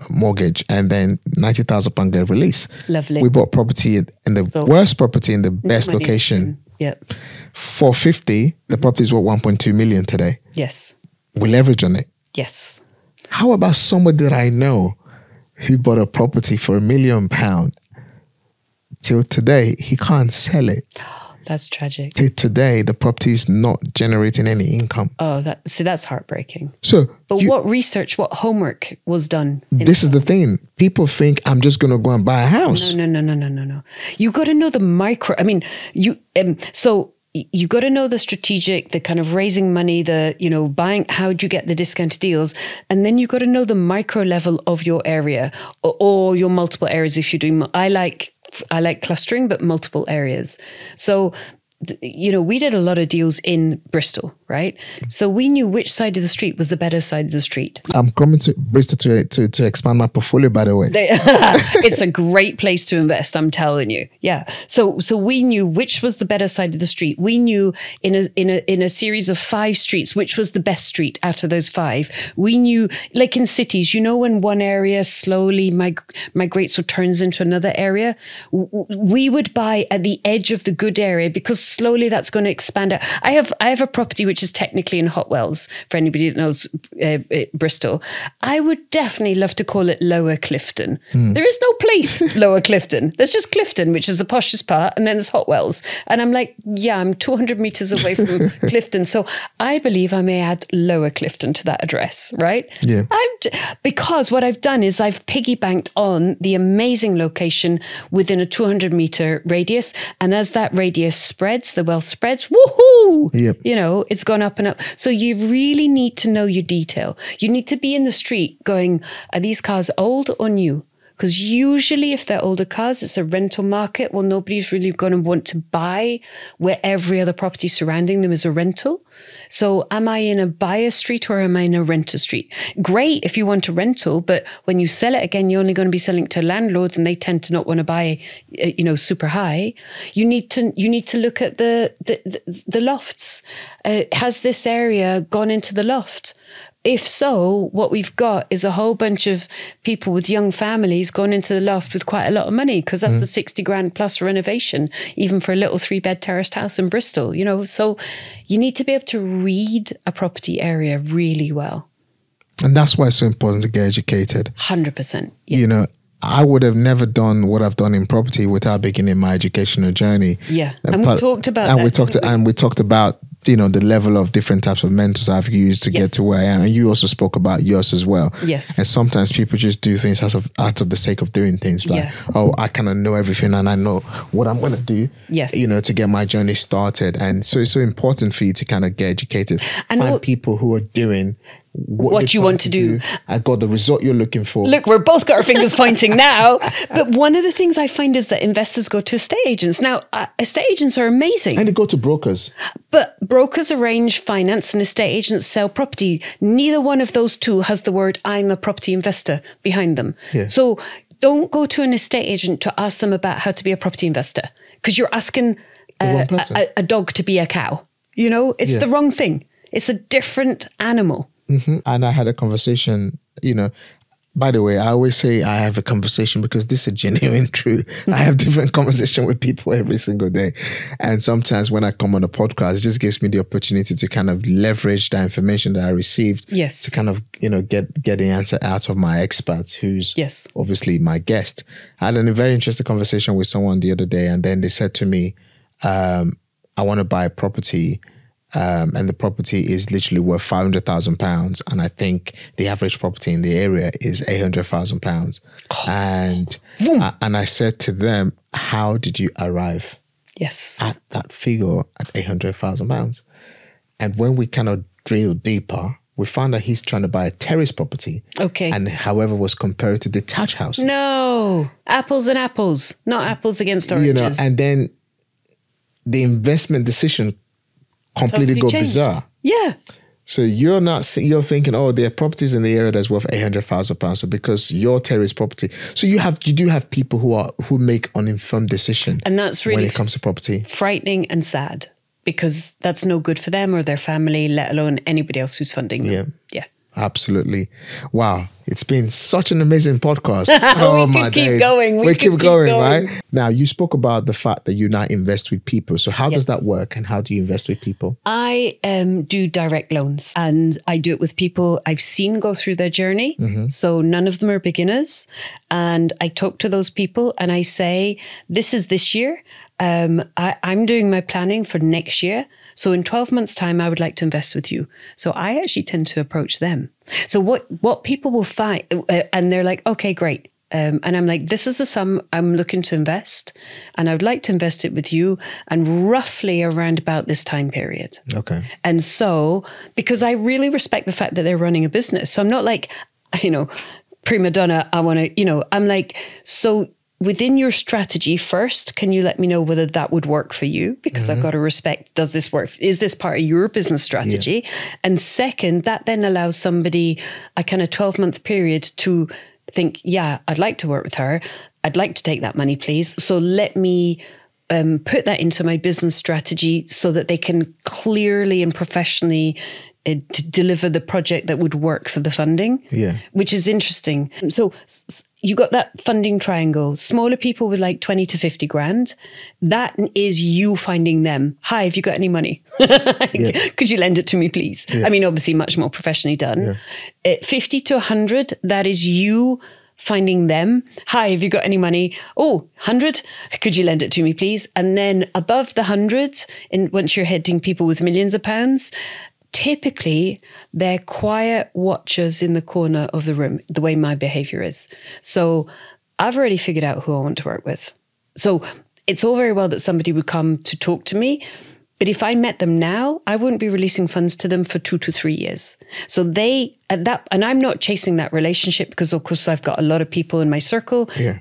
mortgage, and then £90,000 get release. Lovely. We bought property in the worst property in the best location. Yep. 450. The property is worth 1.2 million today. Yes. We leverage on it. Yes. How about somebody that I know who bought a property for £1 million? Till today, he can't sell it. That's tragic. Till today, the property is not generating any income. Oh, that's heartbreaking. But what research, what homework was done? This is the thing. People think I'm just going to go and buy a house. No. You got to know the micro. I mean, you got to know the strategic, the kind of raising money, the, buying, how do you get the discounted deals? And then you got to know the micro level of your area or your multiple areas. If you're doing, I like clustering, but multiple areas. So, we did a lot of deals in Bristol, right? So we knew which side of the street was the better side of the street. I'm coming to Bristol to expand my portfolio, by the way. It's a great place to invest, I'm telling you. Yeah. So we knew which was the better side of the street. We knew in a series of 5 streets, which was the best street out of those 5. We knew, like in cities, when one area slowly migrates or turns into another area, we would buy at the edge of the good area because slowly that's going to expand out. I have a property which is technically in Hotwells, for anybody that knows Bristol. I would definitely love to call it Lower Clifton. There is no place Lower Clifton. There's just Clifton, which is the poshest part, and then there's Hotwells. And I'm like, I'm 200 meters away from Clifton. So I believe I may add Lower Clifton to that address, right? Yeah. Because what I've done is I've piggybanked on the amazing location within a 200 meter radius. And as that radius spreads, the wealth spreads, woohoo! Yep. It's gone up and up. So you really need to know your detail. You need to be in the street going, are these cars old or new? Because usually if they're older cars, it's a rental market. Well, nobody's really going to want to buy where every other property surrounding them is a rental. So am I in a buyer street or am I in a renter street? Great if you want a rental, but when you sell it again, you're only going to be selling it to landlords and they tend to not want to buy, super high. You need to look at the lofts. Has this area gone into the loft? If so, what we've got is a whole bunch of people with young families going into the loft with quite a lot of money, because that's the 60 grand plus renovation, even for a little 3-bed terraced house in Bristol, So you need to be able to read a property area really well. And that's why it's so important to get educated. 100%. Yes. I would have never done what I've done in property without beginning my educational journey. Yeah. And we talked about that. And we talked about, the level of different types of mentors I've used to get to where I am. And you also spoke about yours as well. Yes. And sometimes people just do things out of the sake of doing things. Like, I kind of know everything and I know what I'm going to do, to get my journey started. And so it's so important for you to kind of get educated. And find people who are doing what you want to do. I got the result you're looking for. Look, we're both got our fingers pointing now. But one of the things I find is that investors go to estate agents. Now, estate agents are amazing. And they go to brokers. But brokers arrange finance and estate agents sell property. Neither one of those two has the word "I'm a property investor" behind them. Yeah. So don't go to an estate agent to ask them about how to be a property investor, because you're asking a dog to be a cow. It's the wrong thing. It's a different animal. Mm-hmm. And I had a conversation, by the way, I always say I have a conversation because this is a genuine truth. I have different conversation with people every single day. And sometimes when I come on a podcast, it just gives me the opportunity to kind of leverage the information that I received to kind of, get the answer out of my expert, who's obviously my guest. I had a very interesting conversation with someone the other day, and then they said to me, I want to buy a property. And the property is literally worth £500,000, and I think the average property in the area is £800,000. And I said to them, "How did you arrive at that figure at £800,000?" And when we kind of drilled deeper, we found that he's trying to buy a terrace property. Okay. And however was compared to detached house. No, apples and apples, not apples against oranges. And then the investment decision completely go bizarre. Yeah. So you're thinking, there are properties in the area that's worth £800,000. So because your terrace property, so you do have people who make uninformed decision, and that's really when it comes to property, frightening and sad, because that's no good for them or their family, let alone anybody else who's funding them. Yeah. Absolutely. Wow. It's been such an amazing podcast. We could keep going. We keep going, right? Now, you spoke about the fact that you now invest with people. So how does that work, and how do you invest with people? I do direct loans, and I do it with people I've seen go through their journey. Mm-hmm. So none of them are beginners. And I talk to those people and I say, this is this year. I'm doing my planning for next year. So in 12 months' time, I would like to invest with you. So I actually tend to approach them. So what people will find, and they're like, okay, great. And I'm like, this is the sum I'm looking to invest, and I would like to invest it with you, and roughly around about this time period. Okay. And so, because I really respect the fact that they're running a business. So I'm not like, prima donna, I want to, I'm like, so within your strategy, first, can you let me know whether that would work for you? Because I've got to respect, does this work? Is this part of your business strategy? Yeah. And second, that then allows somebody a kind of 12-month period to think, I'd like to work with her. I'd like to take that money, please. So let me put that into my business strategy so that they can clearly and professionally to deliver the project that would work for the funding, which is interesting. So you got that funding triangle, smaller people with like 20 to 50 grand. That is you finding them. Hi, have you got any money? Could you lend it to me, please? Yeah. I mean, obviously much more professionally done. Yeah. 50 to 100, that is you finding them. Hi, have you got any money? Oh, 100? Could you lend it to me, please? And then above the 100, and once you're hitting people with millions of pounds, typically they're quiet watchers in the corner of the room, the way my behavior is. So I've already figured out who I want to work with. So it's all very well that somebody would come to talk to me, But if I met them now, I wouldn't be releasing funds to them for 2 to 3 years. So and I'm not chasing that relationship because of course I've got a lot of people in my circle. Yeah.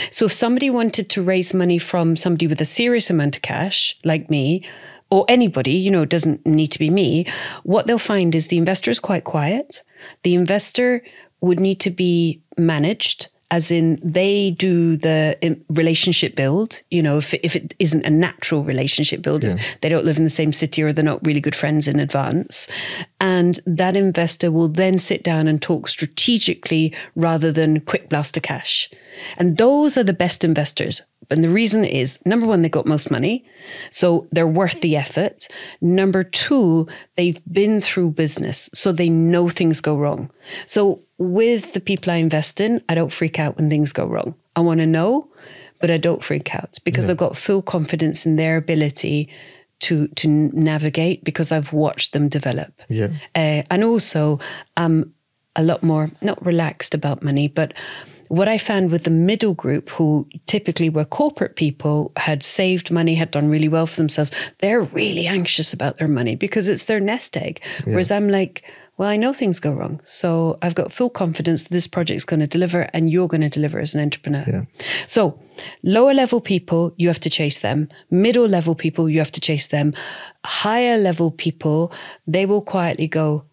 So if somebody wanted to raise money from somebody with a serious amount of cash, like me, or anybody, it doesn't need to be me, what they'll find is the investor is quite quiet. The investor would need to be managed, as in they do the relationship build, if it isn't a natural relationship build, if they don't live in the same city or they're not really good friends in advance. And that investor will then sit down and talk strategically rather than quick blast of cash. And those are the best investors. And the reason is, number one, they got most money, so they're worth the effort. Number two, they've been through business, so they know things go wrong. So with the people I invest in, I don't freak out when things go wrong. I want to know, but I don't freak out because I've got full confidence in their ability to navigate because I've watched them develop. Yeah. And also, I'm a lot more, not relaxed about money, but what I found with the middle group, who typically were corporate people, had saved money, had done really well for themselves, they're really anxious about their money because it's their nest egg. Yeah. Whereas I'm like, well, I know things go wrong. So I've got full confidence that this project's going to deliver and you're going to deliver as an entrepreneur. Yeah. So lower level people, you have to chase them. Middle level people, you have to chase them. Higher level people, they will quietly go,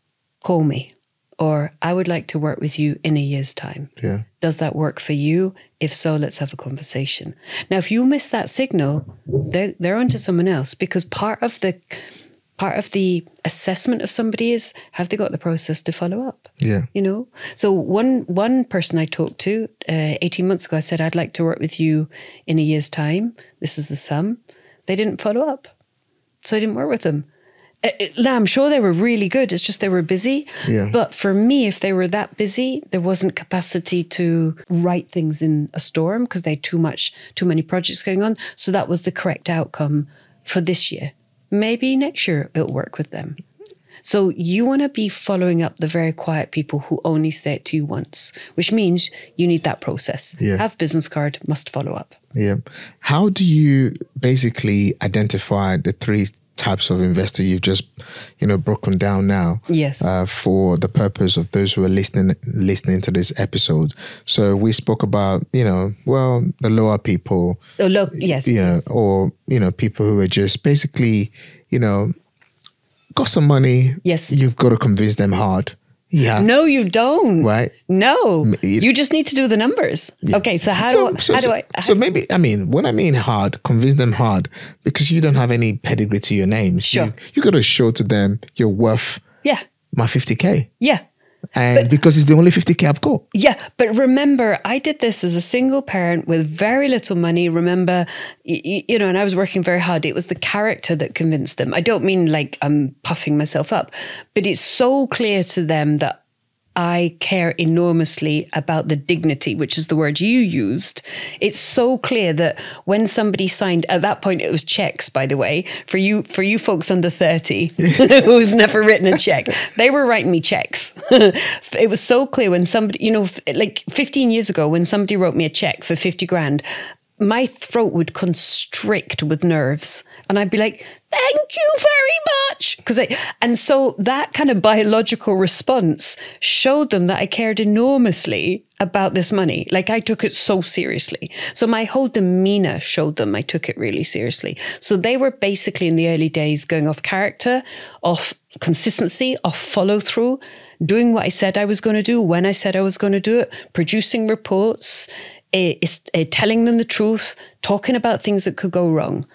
call me. Or I would like to work with you in a year's time. Yeah. Does that work for you? If so, let's have a conversation. Now, if you miss that signal, they're onto someone else, because part of the assessment of somebody is, have they got the process to follow up? Yeah. So one person I talked to 18 months ago, I said, I'd like to work with you in a year's time. This is the sum. They didn't follow up. So I didn't work with them. I'm sure they were really good. It's just they were busy. Yeah. But for me, if they were that busy, there wasn't capacity to write things in a storm because they had too many projects going on. So that was the correct outcome for this year. Maybe next year it'll work with them. So you want to be following up the very quiet people who only say it to you once, which means you need that process. Yeah. Have business card, must follow up. Yeah. How do you basically identify the three types of investor you've just broken down now? Yes. For the purpose of those who are listening to this episode. So we spoke about the lower people. Yes. Or people who are just basically got some money. Yes. You've got to convince them hard. Yeah. No, you don't. Right? No. You just need to do the numbers. Yeah. Okay, so how do I... So maybe, when I mean hard, convince them hard, because you don't have any pedigree to your name. Sure. You got to show to them you're worth my 50K. Yeah. And because it's the only 50K I've got. Yeah, but remember, I did this as a single parent with very little money. Remember, and I was working very hard. It was the character that convinced them. I don't mean like I'm puffing myself up, but it's so clear to them that I care enormously about the dignity, which is the word you used. It's so clear that when somebody signed, at that point it was checks, by the way, for you folks under 30 who've never written a check, they were writing me checks. It was so clear when somebody, like 15 years ago, when somebody wrote me a check for 50 grand, my throat would constrict with nerves. And I'd be like, thank you very much. And so that kind of biological response showed them that I cared enormously about this money. Like I took it so seriously. So my whole demeanor showed them I took it really seriously. So they were basically in the early days going off character, off consistency, off follow through, doing what I said I was going to do when I said I was going to do it, producing reports, telling them the truth, talking about things that could go wrong.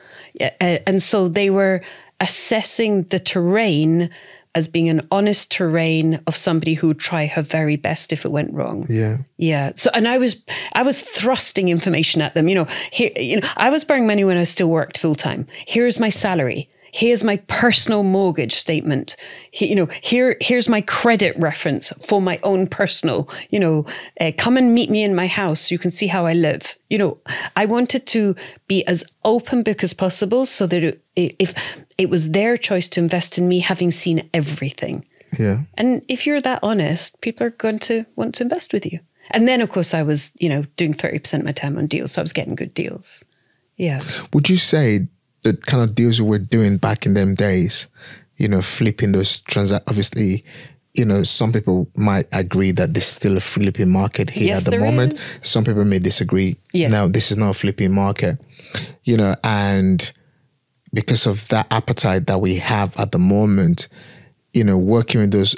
And so they were assessing the terrain as being an honest terrain of somebody who would try her very best if it went wrong. Yeah. Yeah. So, and I was thrusting information at them. I was borrowing money when I still worked full time. Here's my salary. Here's my personal mortgage statement. Here's my credit reference for my own personal, come and meet me in my house so you can see how I live. I wanted to be as open book as possible so that if it was their choice to invest in me, having seen everything. Yeah. And if you're that honest, people are going to want to invest with you. And then, of course, I was, doing 30% of my time on deals. So I was getting good deals. Yeah. Would you say the kind of deals we were doing back in them days, flipping those obviously, some people might agree that there's still a flipping market here at the moment. Is. Some people may disagree. Yes. No, this is not a flipping market, and because of that appetite that we have at the moment, working with those,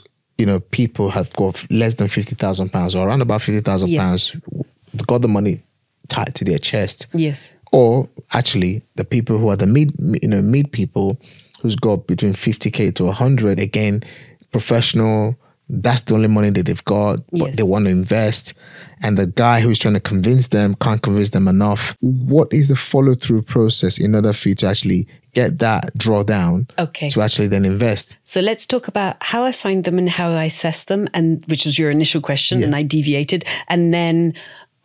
people have got less than £50,000 or around about £50,000, got the money tied to their chest. Yes. Or actually the people who are the mid people who's got between 50K to 100, again, professional, that's the only money that they've got, but they want to invest. And the guy who's trying to convince them can't convince them enough. What is the follow-through process in order for you to actually get that drawdown to actually then invest? So let's talk about how I find them and how I assess them, and which was your initial question, and I deviated. And then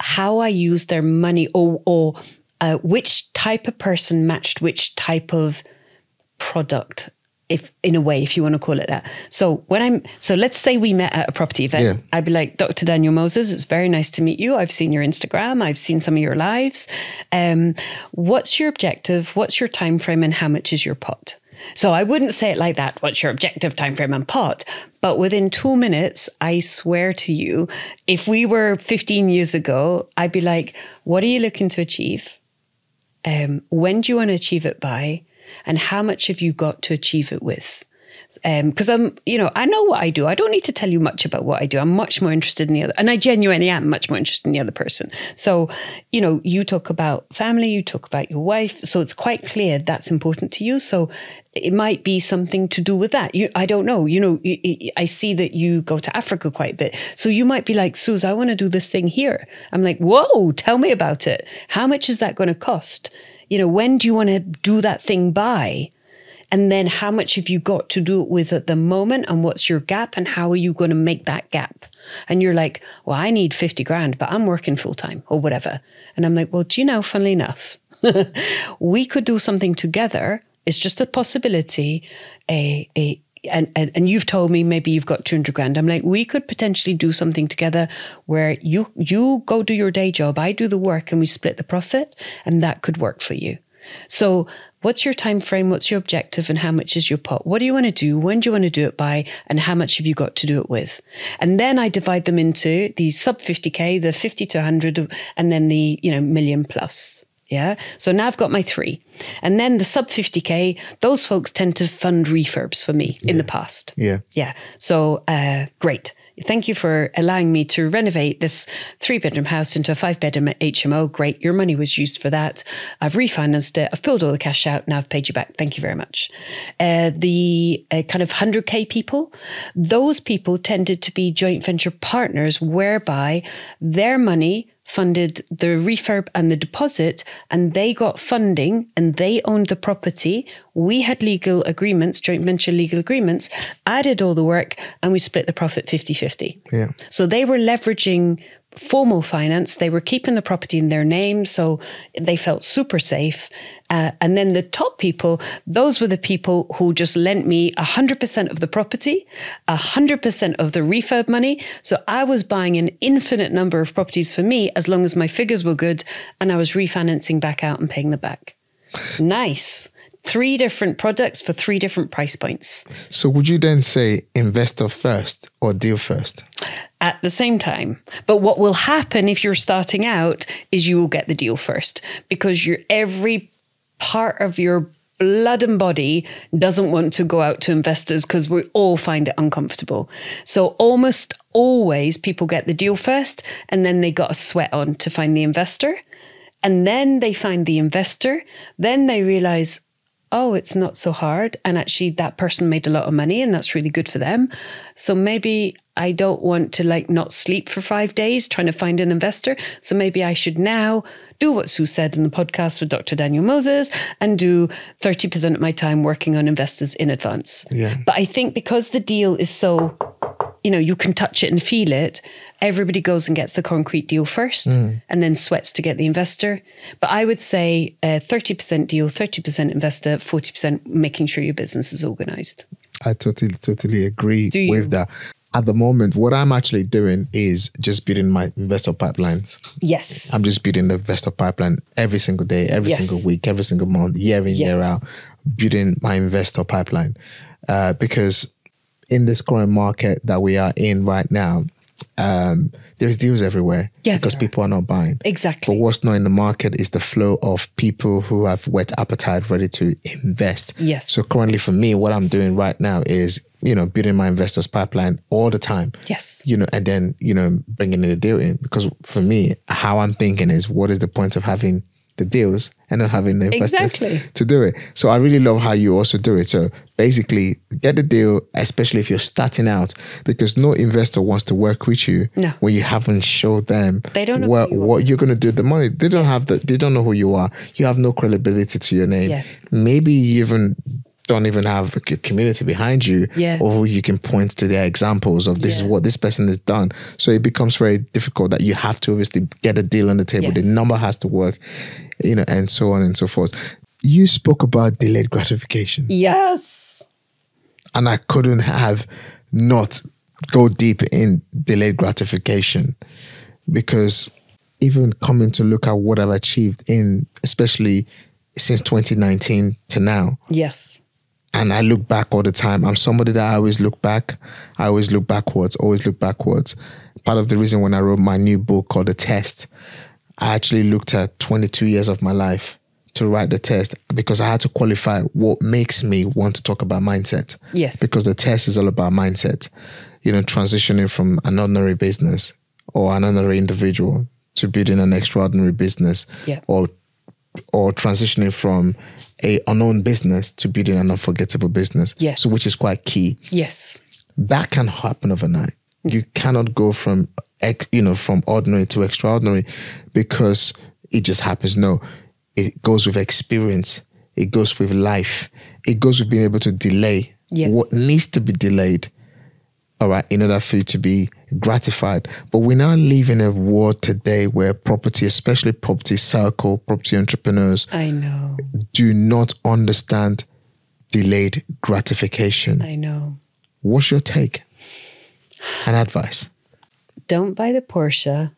how I use their money, or which type of person matched which type of product, if in a way, if you want to call it that. So let's say we met at a property event. I'd be like, Dr. Daniel Moses, it's very nice to meet you. I've seen your Instagram. I've seen some of your lives. What's your objective? What's your time frame? And how much is your pot? So I wouldn't say it like that. What's your objective, time frame, and pot? But within 2 minutes, I swear to you, if we were 15 years ago, I'd be like, what are you looking to achieve? When do you want to achieve it by? And how much have you got to achieve it with? Because I know what I do. I don't need to tell you much about what I do. I'm much more interested in the other, and I genuinely am much more interested in the other person. So, you talk about family, you talk about your wife. So it's quite clear that's important to you. So it might be something to do with that. I don't know. I see that you go to Africa quite a bit. So you might be like, Suze, I want to do this thing here. I'm like, whoa, tell me about it. How much is that going to cost? When do you want to do that thing by? And then how much have you got to do it with at the moment? And what's your gap? And how are you going to make that gap? And you're like, well, I need 50 grand, but I'm working full time or whatever. And I'm like, well, funnily enough, we could do something together. It's just a possibility. And you've told me maybe you've got 200 grand. I'm like, we could potentially do something together where you go do your day job, I do the work, and we split the profit, and that could work for you. So what's your time frame? What's your objective? And how much is your pot? What do you want to do? When do you want to do it by? And how much have you got to do it with? And then I divide them into the sub 50K, the 50 to 100, and then the million plus. Yeah. So now I've got my 3. And then the sub 50K, those folks tend to fund refurbs for me in the past. Yeah. Yeah. So great. Thank you for allowing me to renovate this 3-bedroom house into a 5-bedroom HMO. Great. Your money was used for that. I've refinanced it. I've pulled all the cash out. Now I've paid you back. Thank you very much. The kind of 100K people, those people tended to be joint venture partners whereby their money funded the refurb and the deposit, and they got funding and they owned the property. We had legal agreements, joint venture legal agreements. I did all the work and we split the profit 50-50. Yeah. So they were leveraging formal finance. They were keeping the property in their name, so they felt super safe. And then the top people, those were the people who just lent me 100% of the property, 100% of the refurb money. So I was buying an infinite number of properties for me as long as my figures were good, and I was refinancing back out and paying them back. Nice. 3 different products for 3 different price points. So would you then say investor first or deal first? At the same time. But what will happen if you're starting out is you will get the deal first, because every part of your blood and body doesn't want to go out to investors because we all find it uncomfortable. So almost always people get the deal first, and then they got a sweat on to find the investor. And then they find the investor. Then they realize, oh, it's not so hard. And actually that person made a lot of money and that's really good for them. So maybe I don't want to not sleep for 5 days trying to find an investor. So maybe I should now do what Sue said in the podcast with Dr. Daniel Moses and do 30% of my time working on investors in advance. Yeah. But I think because the deal is so, you can touch it and feel it, everybody goes and gets the concrete deal first and then sweats to get the investor. But I would say 30% deal, 30% investor, 40% making sure your business is organized. I totally agree with that. at the moment, what I'm actually doing is just building my investor pipelines. Yes. I'm just building the investor pipeline every single day, every single week, every single month, year in, year out, building my investor pipeline. Because in this current market that we are in right now, there's deals everywhere because people are not buying. Exactly. But what's not in the market is the flow of people who have whet appetite, ready to invest. Yes. So currently for me, what I'm doing right now is, building my investors pipeline all the time. Yes. And then, bringing the deal in. Because for me, how I'm thinking is, what is the point of having the deals and not having the investors to do it? So I really love how you also do it. So basically, get the deal, especially if you're starting out, because no investor wants to work with you when you haven't showed them they don't know what you're going to do with the money. They don't know who you are. You have no credibility to your name. Yeah. Maybe you don't even have a community behind you, or who you can point to their examples of this is what this person has done. So it becomes very difficult that you have to obviously get a deal on the table. The number has to work, and so on and so forth. You spoke about delayed gratification. Yes. And I couldn't have not go deep in delayed gratification, because even coming to look at what I've achieved especially since 2019 to now. Yes. And I look back all the time. I'm somebody that I always look back. I always look backwards, Part of the reason when I wrote my new book called The Test, I actually looked at 22 years of my life to write the test, because I had to qualify what makes me want to talk about mindset. Yes. Because the test is all about mindset, transitioning from an ordinary business or an ordinary individual to building an extraordinary business, or transitioning from a unknown business to building an unforgettable business. Yes. So which is quite key. Yes. That can happen overnight. You cannot go from ordinary to extraordinary because it just happens. No, it goes with experience. It goes with life. It goes with being able to delay what needs to be delayed, all right, in order for you to be gratified. But we now live in a world today where property, especially property circle, property entrepreneurs, I know, do not understand delayed gratification. I know. What's your take and advice? Don't buy the Porsche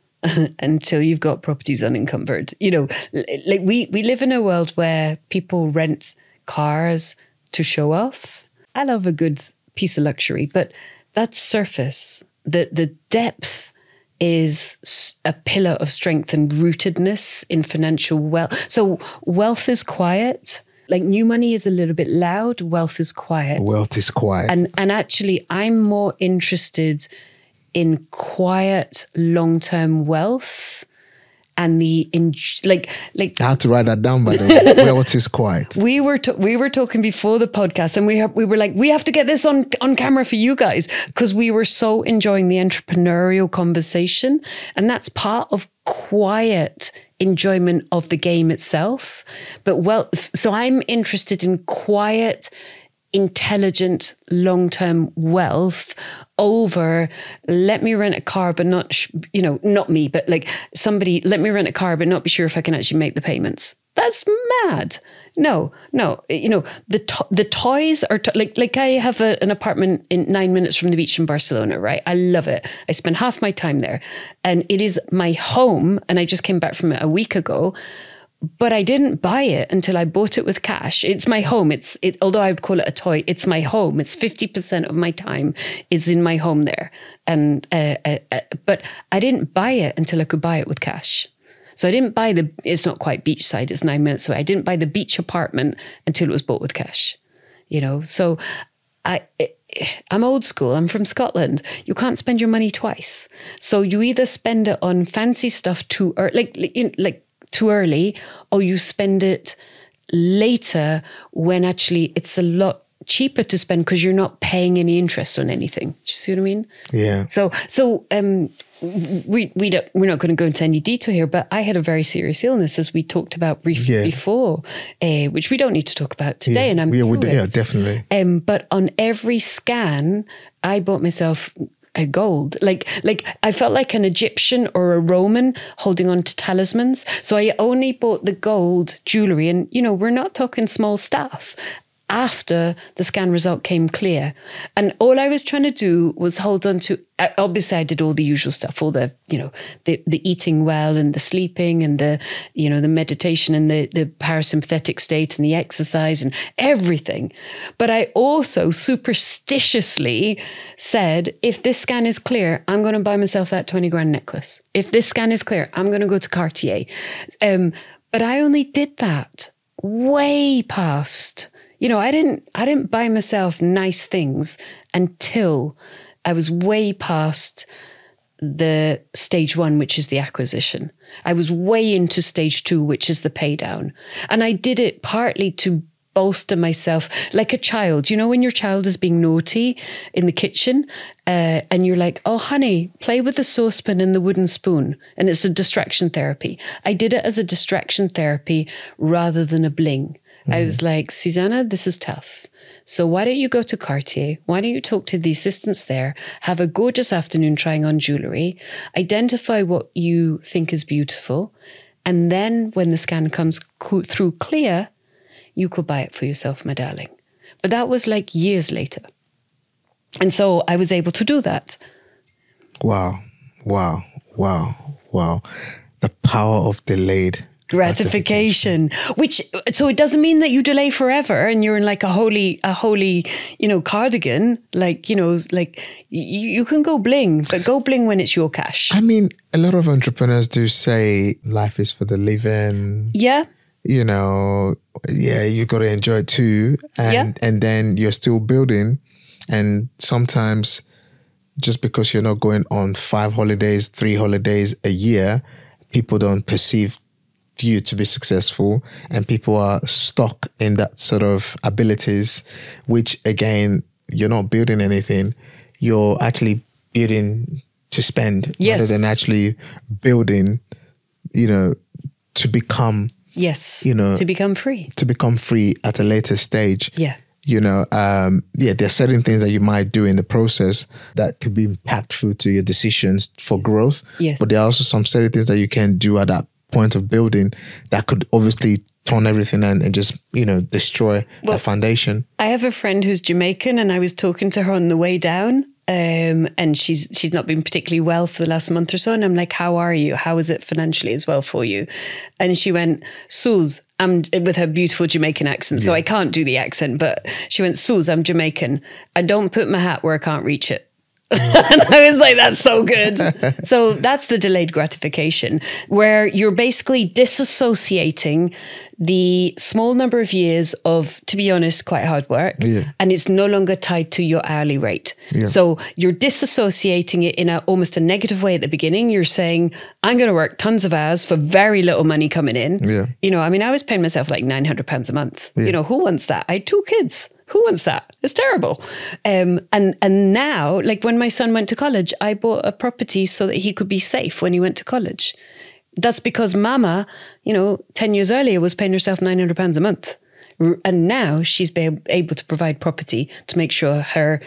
until you've got properties unencumbered. Like we live in a world where people rent cars to show off. I love a good piece of luxury, but that's surface. The depth is a pillar of strength and rootedness in financial wealth. So wealth is quiet. Like new money is a little bit loud. Wealth is quiet. Wealth is quiet. And actually, I'm more interested in quiet, long-term wealth and I had to write that down, by the way. Wealth is quiet. We were talking before the podcast, and we were like, we have to get this on camera for you guys, because we were so enjoying the entrepreneurial conversation, and that's part of quiet enjoyment of the game itself. But so I'm interested in quiet, intelligent, long-term wealth over let me rent a car, but not, not me, but like somebody, let me rent a car, but not be sure if I can actually make the payments. That's mad. No. The toys are like I have an apartment in 9 minutes from the beach in Barcelona, right? I love it. I spend half my time there, and it is my home. And I just came back from it a week ago. But I didn't buy it until I bought it with cash. It's my home. Although I would call it a toy, it's my home. It's 50% of my time is in my home there. And but I didn't buy it until I could buy it with cash. So I didn't buy it's not quite beachside, it's 9 minutes away. I didn't buy the beach apartment until it was bought with cash. So I'm old school. I'm from Scotland. You can't spend your money twice. So you either spend it on fancy stuff too early, or you spend it later when actually it's a lot cheaper to spend because you're not paying any interest on anything. Do you see what I mean? Yeah. So we're not going to go into any detail here, but I had a very serious illness, as we talked about briefly before, which we don't need to talk about today. And I'm definitely. But on every scan, I bought myself a gold, like I felt like an Egyptian or a Roman holding on to talismans. So I only bought the gold jewelry, and we're not talking small stuff. after the scan result came clear. And all I was trying to do was hold on to, obviously I did all the usual stuff, all the, the eating well and the sleeping and the, the meditation and the parasympathetic state and the exercise and everything. But I also superstitiously said, if this scan is clear, I'm going to buy myself that 20 grand necklace. If this scan is clear, I'm going to go to Cartier. But I only did that way past, I didn't buy myself nice things until I was way past the stage 1, which is the acquisition. I was way into stage 2, which is the pay down. And I did it partly to bolster myself like a child. When your child is being naughty in the kitchen and you're like, oh, honey, play with the saucepan and the wooden spoon. And it's a distraction therapy. I did it as a distraction therapy rather than a bling. Mm-hmm. I was like, Susanna, this is tough. So why don't you go to Cartier? Why don't you talk to the assistants there? Have a gorgeous afternoon trying on jewelry. Identify what you think is beautiful. And then when the scan comes through clear, you could buy it for yourself, my darling. But that was like years later. And so I was able to do that. Wow. The power of delayed gratification. So it doesn't mean that you delay forever and you're in like a holy, cardigan. Like you can go bling, but go bling when it's your cash. I mean, a lot of entrepreneurs do say life is for the living. Yeah. You got to enjoy it too. And then you're still building. And sometimes just because you're not going on 5 holidays, 3 holidays a year, people don't perceive you to be successful. And people are stuck in that sort of abilities, which again, you're not building anything. You're actually building to spend rather than actually building, to become... Yes, to become free. To become free at a later stage. Yeah. There are certain things that you might do in the process that could be impactful to your decisions for growth. Yes. But there are also some certain things that you can do at that point of building that could obviously turn everything and just, destroy the foundation. I have a friend who's Jamaican and I was talking to her on the way down. And she's not been particularly well for the last month or so. And I'm like, how are you? How is it financially as well for you? And she went, Suze, I'm with her beautiful Jamaican accent. So I can't do the accent, but she went, Suze, I'm Jamaican. I don't put my hat where I can't reach it. And I was like, that's so good. So that's the delayed gratification, where you're basically disassociating the small number of years of, to be honest, quite hard work. Yeah. And it's no longer tied to your hourly rate. Yeah. So you're disassociating it in almost a negative way at the beginning. You're saying, I'm going to work tons of hours for very little money coming in. Yeah. I was paying myself like £900 a month. Yeah. Who wants that? I had 2 kids. Who wants that? It's terrible. And now, like when my son went to college, I bought a property so that he could be safe when he went to college. That's because mama, 10 years earlier was paying herself £900 a month. And now she's able to provide property to make sure her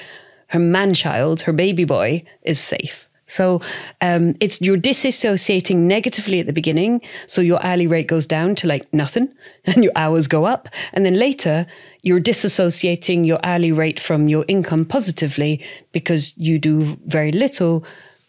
man-child, her baby boy, is safe. So you're disassociating negatively at the beginning. So your hourly rate goes down to like nothing and your hours go up. And then later you're disassociating your hourly rate from your income positively because you do very little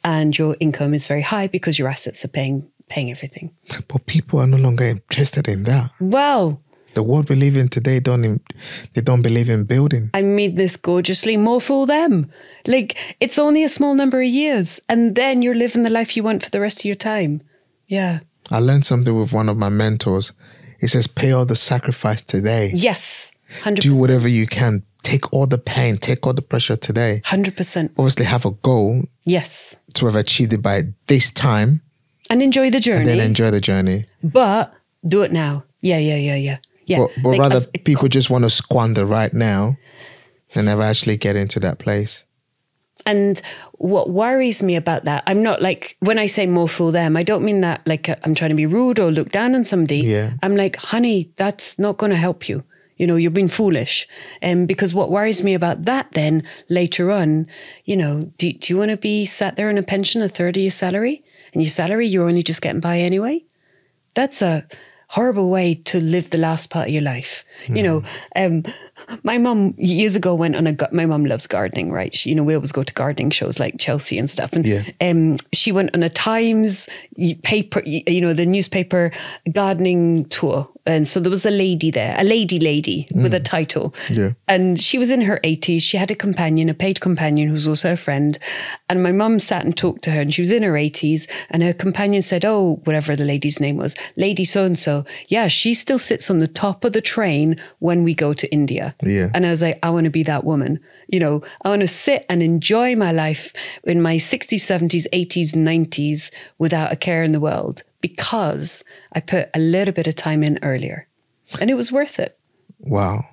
and your income is very high because your assets are paying everything. But people are no longer interested in that. Well, the world we live in today, they don't believe in building. I made this gorgeously, more fool them. Like, it's only a small number of years and then you're living the life you want for the rest of your time. Yeah. I learned something with one of my mentors. He says, pay all the sacrifice today. Yes, 100%. Do whatever you can. Take all the pain, take all the pressure today. 100%. Obviously have a goal. Yes. To have achieved it by this time. And enjoy the journey. And then enjoy the journey. But do it now. Yeah. But like, rather people just want to squander right now and never actually get into that place. And what worries me about that, I'm not like, when I say more fool them, I don't mean that like I'm trying to be rude or look down on somebody. Yeah. I'm like, honey, that's not going to help you. You're being foolish. Because what worries me about that then later on, do you want to be sat there on a pension, a third of your salary? And your salary, you're only just getting by anyway? That's a horrible way to live the last part of your life. You know, my mum years ago went on my mum loves gardening, right? She, you know, we always go to gardening shows like Chelsea and stuff. And she went on a Times paper, you know, the newspaper gardening tour. And so there was a lady there, a lady with a title. Yeah. And she was in her 80s. She had a companion, a paid companion who was also a friend. And my mum sat and talked to her, and she was in her 80s. And her companion said, oh, whatever the lady's name was, Lady so-and-so. Yeah, she still sits on the top of the train when we go to India. Yeah. And I was like, I want to be that woman. You know, I want to sit and enjoy my life in my 60s, 70s, 80s, 90s without a care in the world, because I put a little bit of time in earlier, and it was worth it. Wow.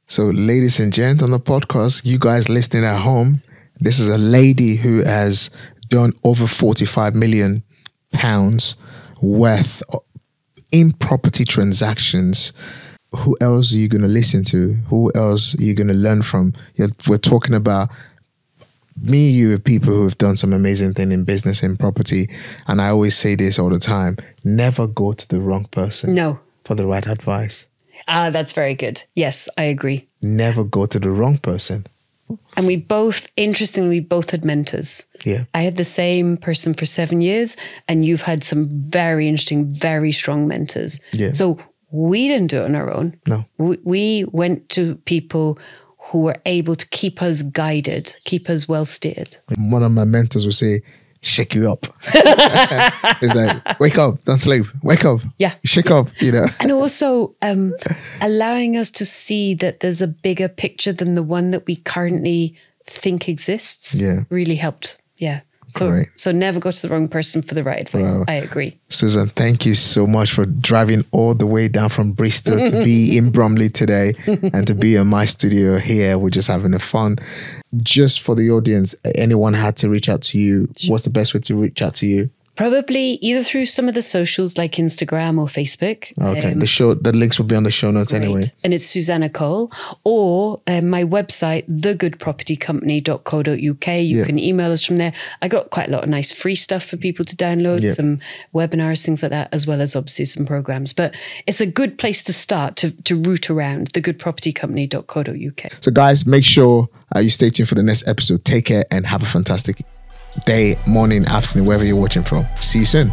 So ladies and gents on the podcast, you guys listening at home, this is a lady who has done over 45 million pounds worth in property transactions. Who else are you going to listen to? Who else are you going to learn from? We're talking about me, you are people who have done some amazing thing in business and property. And I always say this all the time, never go to the wrong person for the right advice. Ah, that's very good. Yes, I agree. Never go to the wrong person. And we both had mentors. Yeah. I had the same person for 7 years, and you've had some very interesting, very strong mentors. Yeah. So we didn't do it on our own. No. We went to people who were able to keep us guided, keep us well steered. One of my mentors would say, shake you up. It's like, wake up, don't sleep, wake up. Yeah. Shake up, you know. And also allowing us to see that there's a bigger picture than the one that we currently think exists. Yeah. Really helped. Yeah. Great. So never go to the wrong person for the right advice. Wow. I agree. Susan, thank you so much for driving all the way down from Bristol to be in Bromley today and to be in my studio here. We're just having a fun. Just for the audience, anyone had to reach out to you, what's the best way to reach out to you? Probably either through some of the socials like Instagram or Facebook. Okay, the links will be on the show notes anyway. And it's Susanna Cole, or my website, thegoodpropertycompany.co.uk. You can email us from there. I got quite a lot of nice free stuff for people to download, some webinars, things like that, as well as obviously some programs. But it's a good place to start to root around, thegoodpropertycompany.co.uk. So guys, make sure you stay tuned for the next episode. Take care and have a fantastic day, morning, afternoon, wherever you're watching from. See you soon.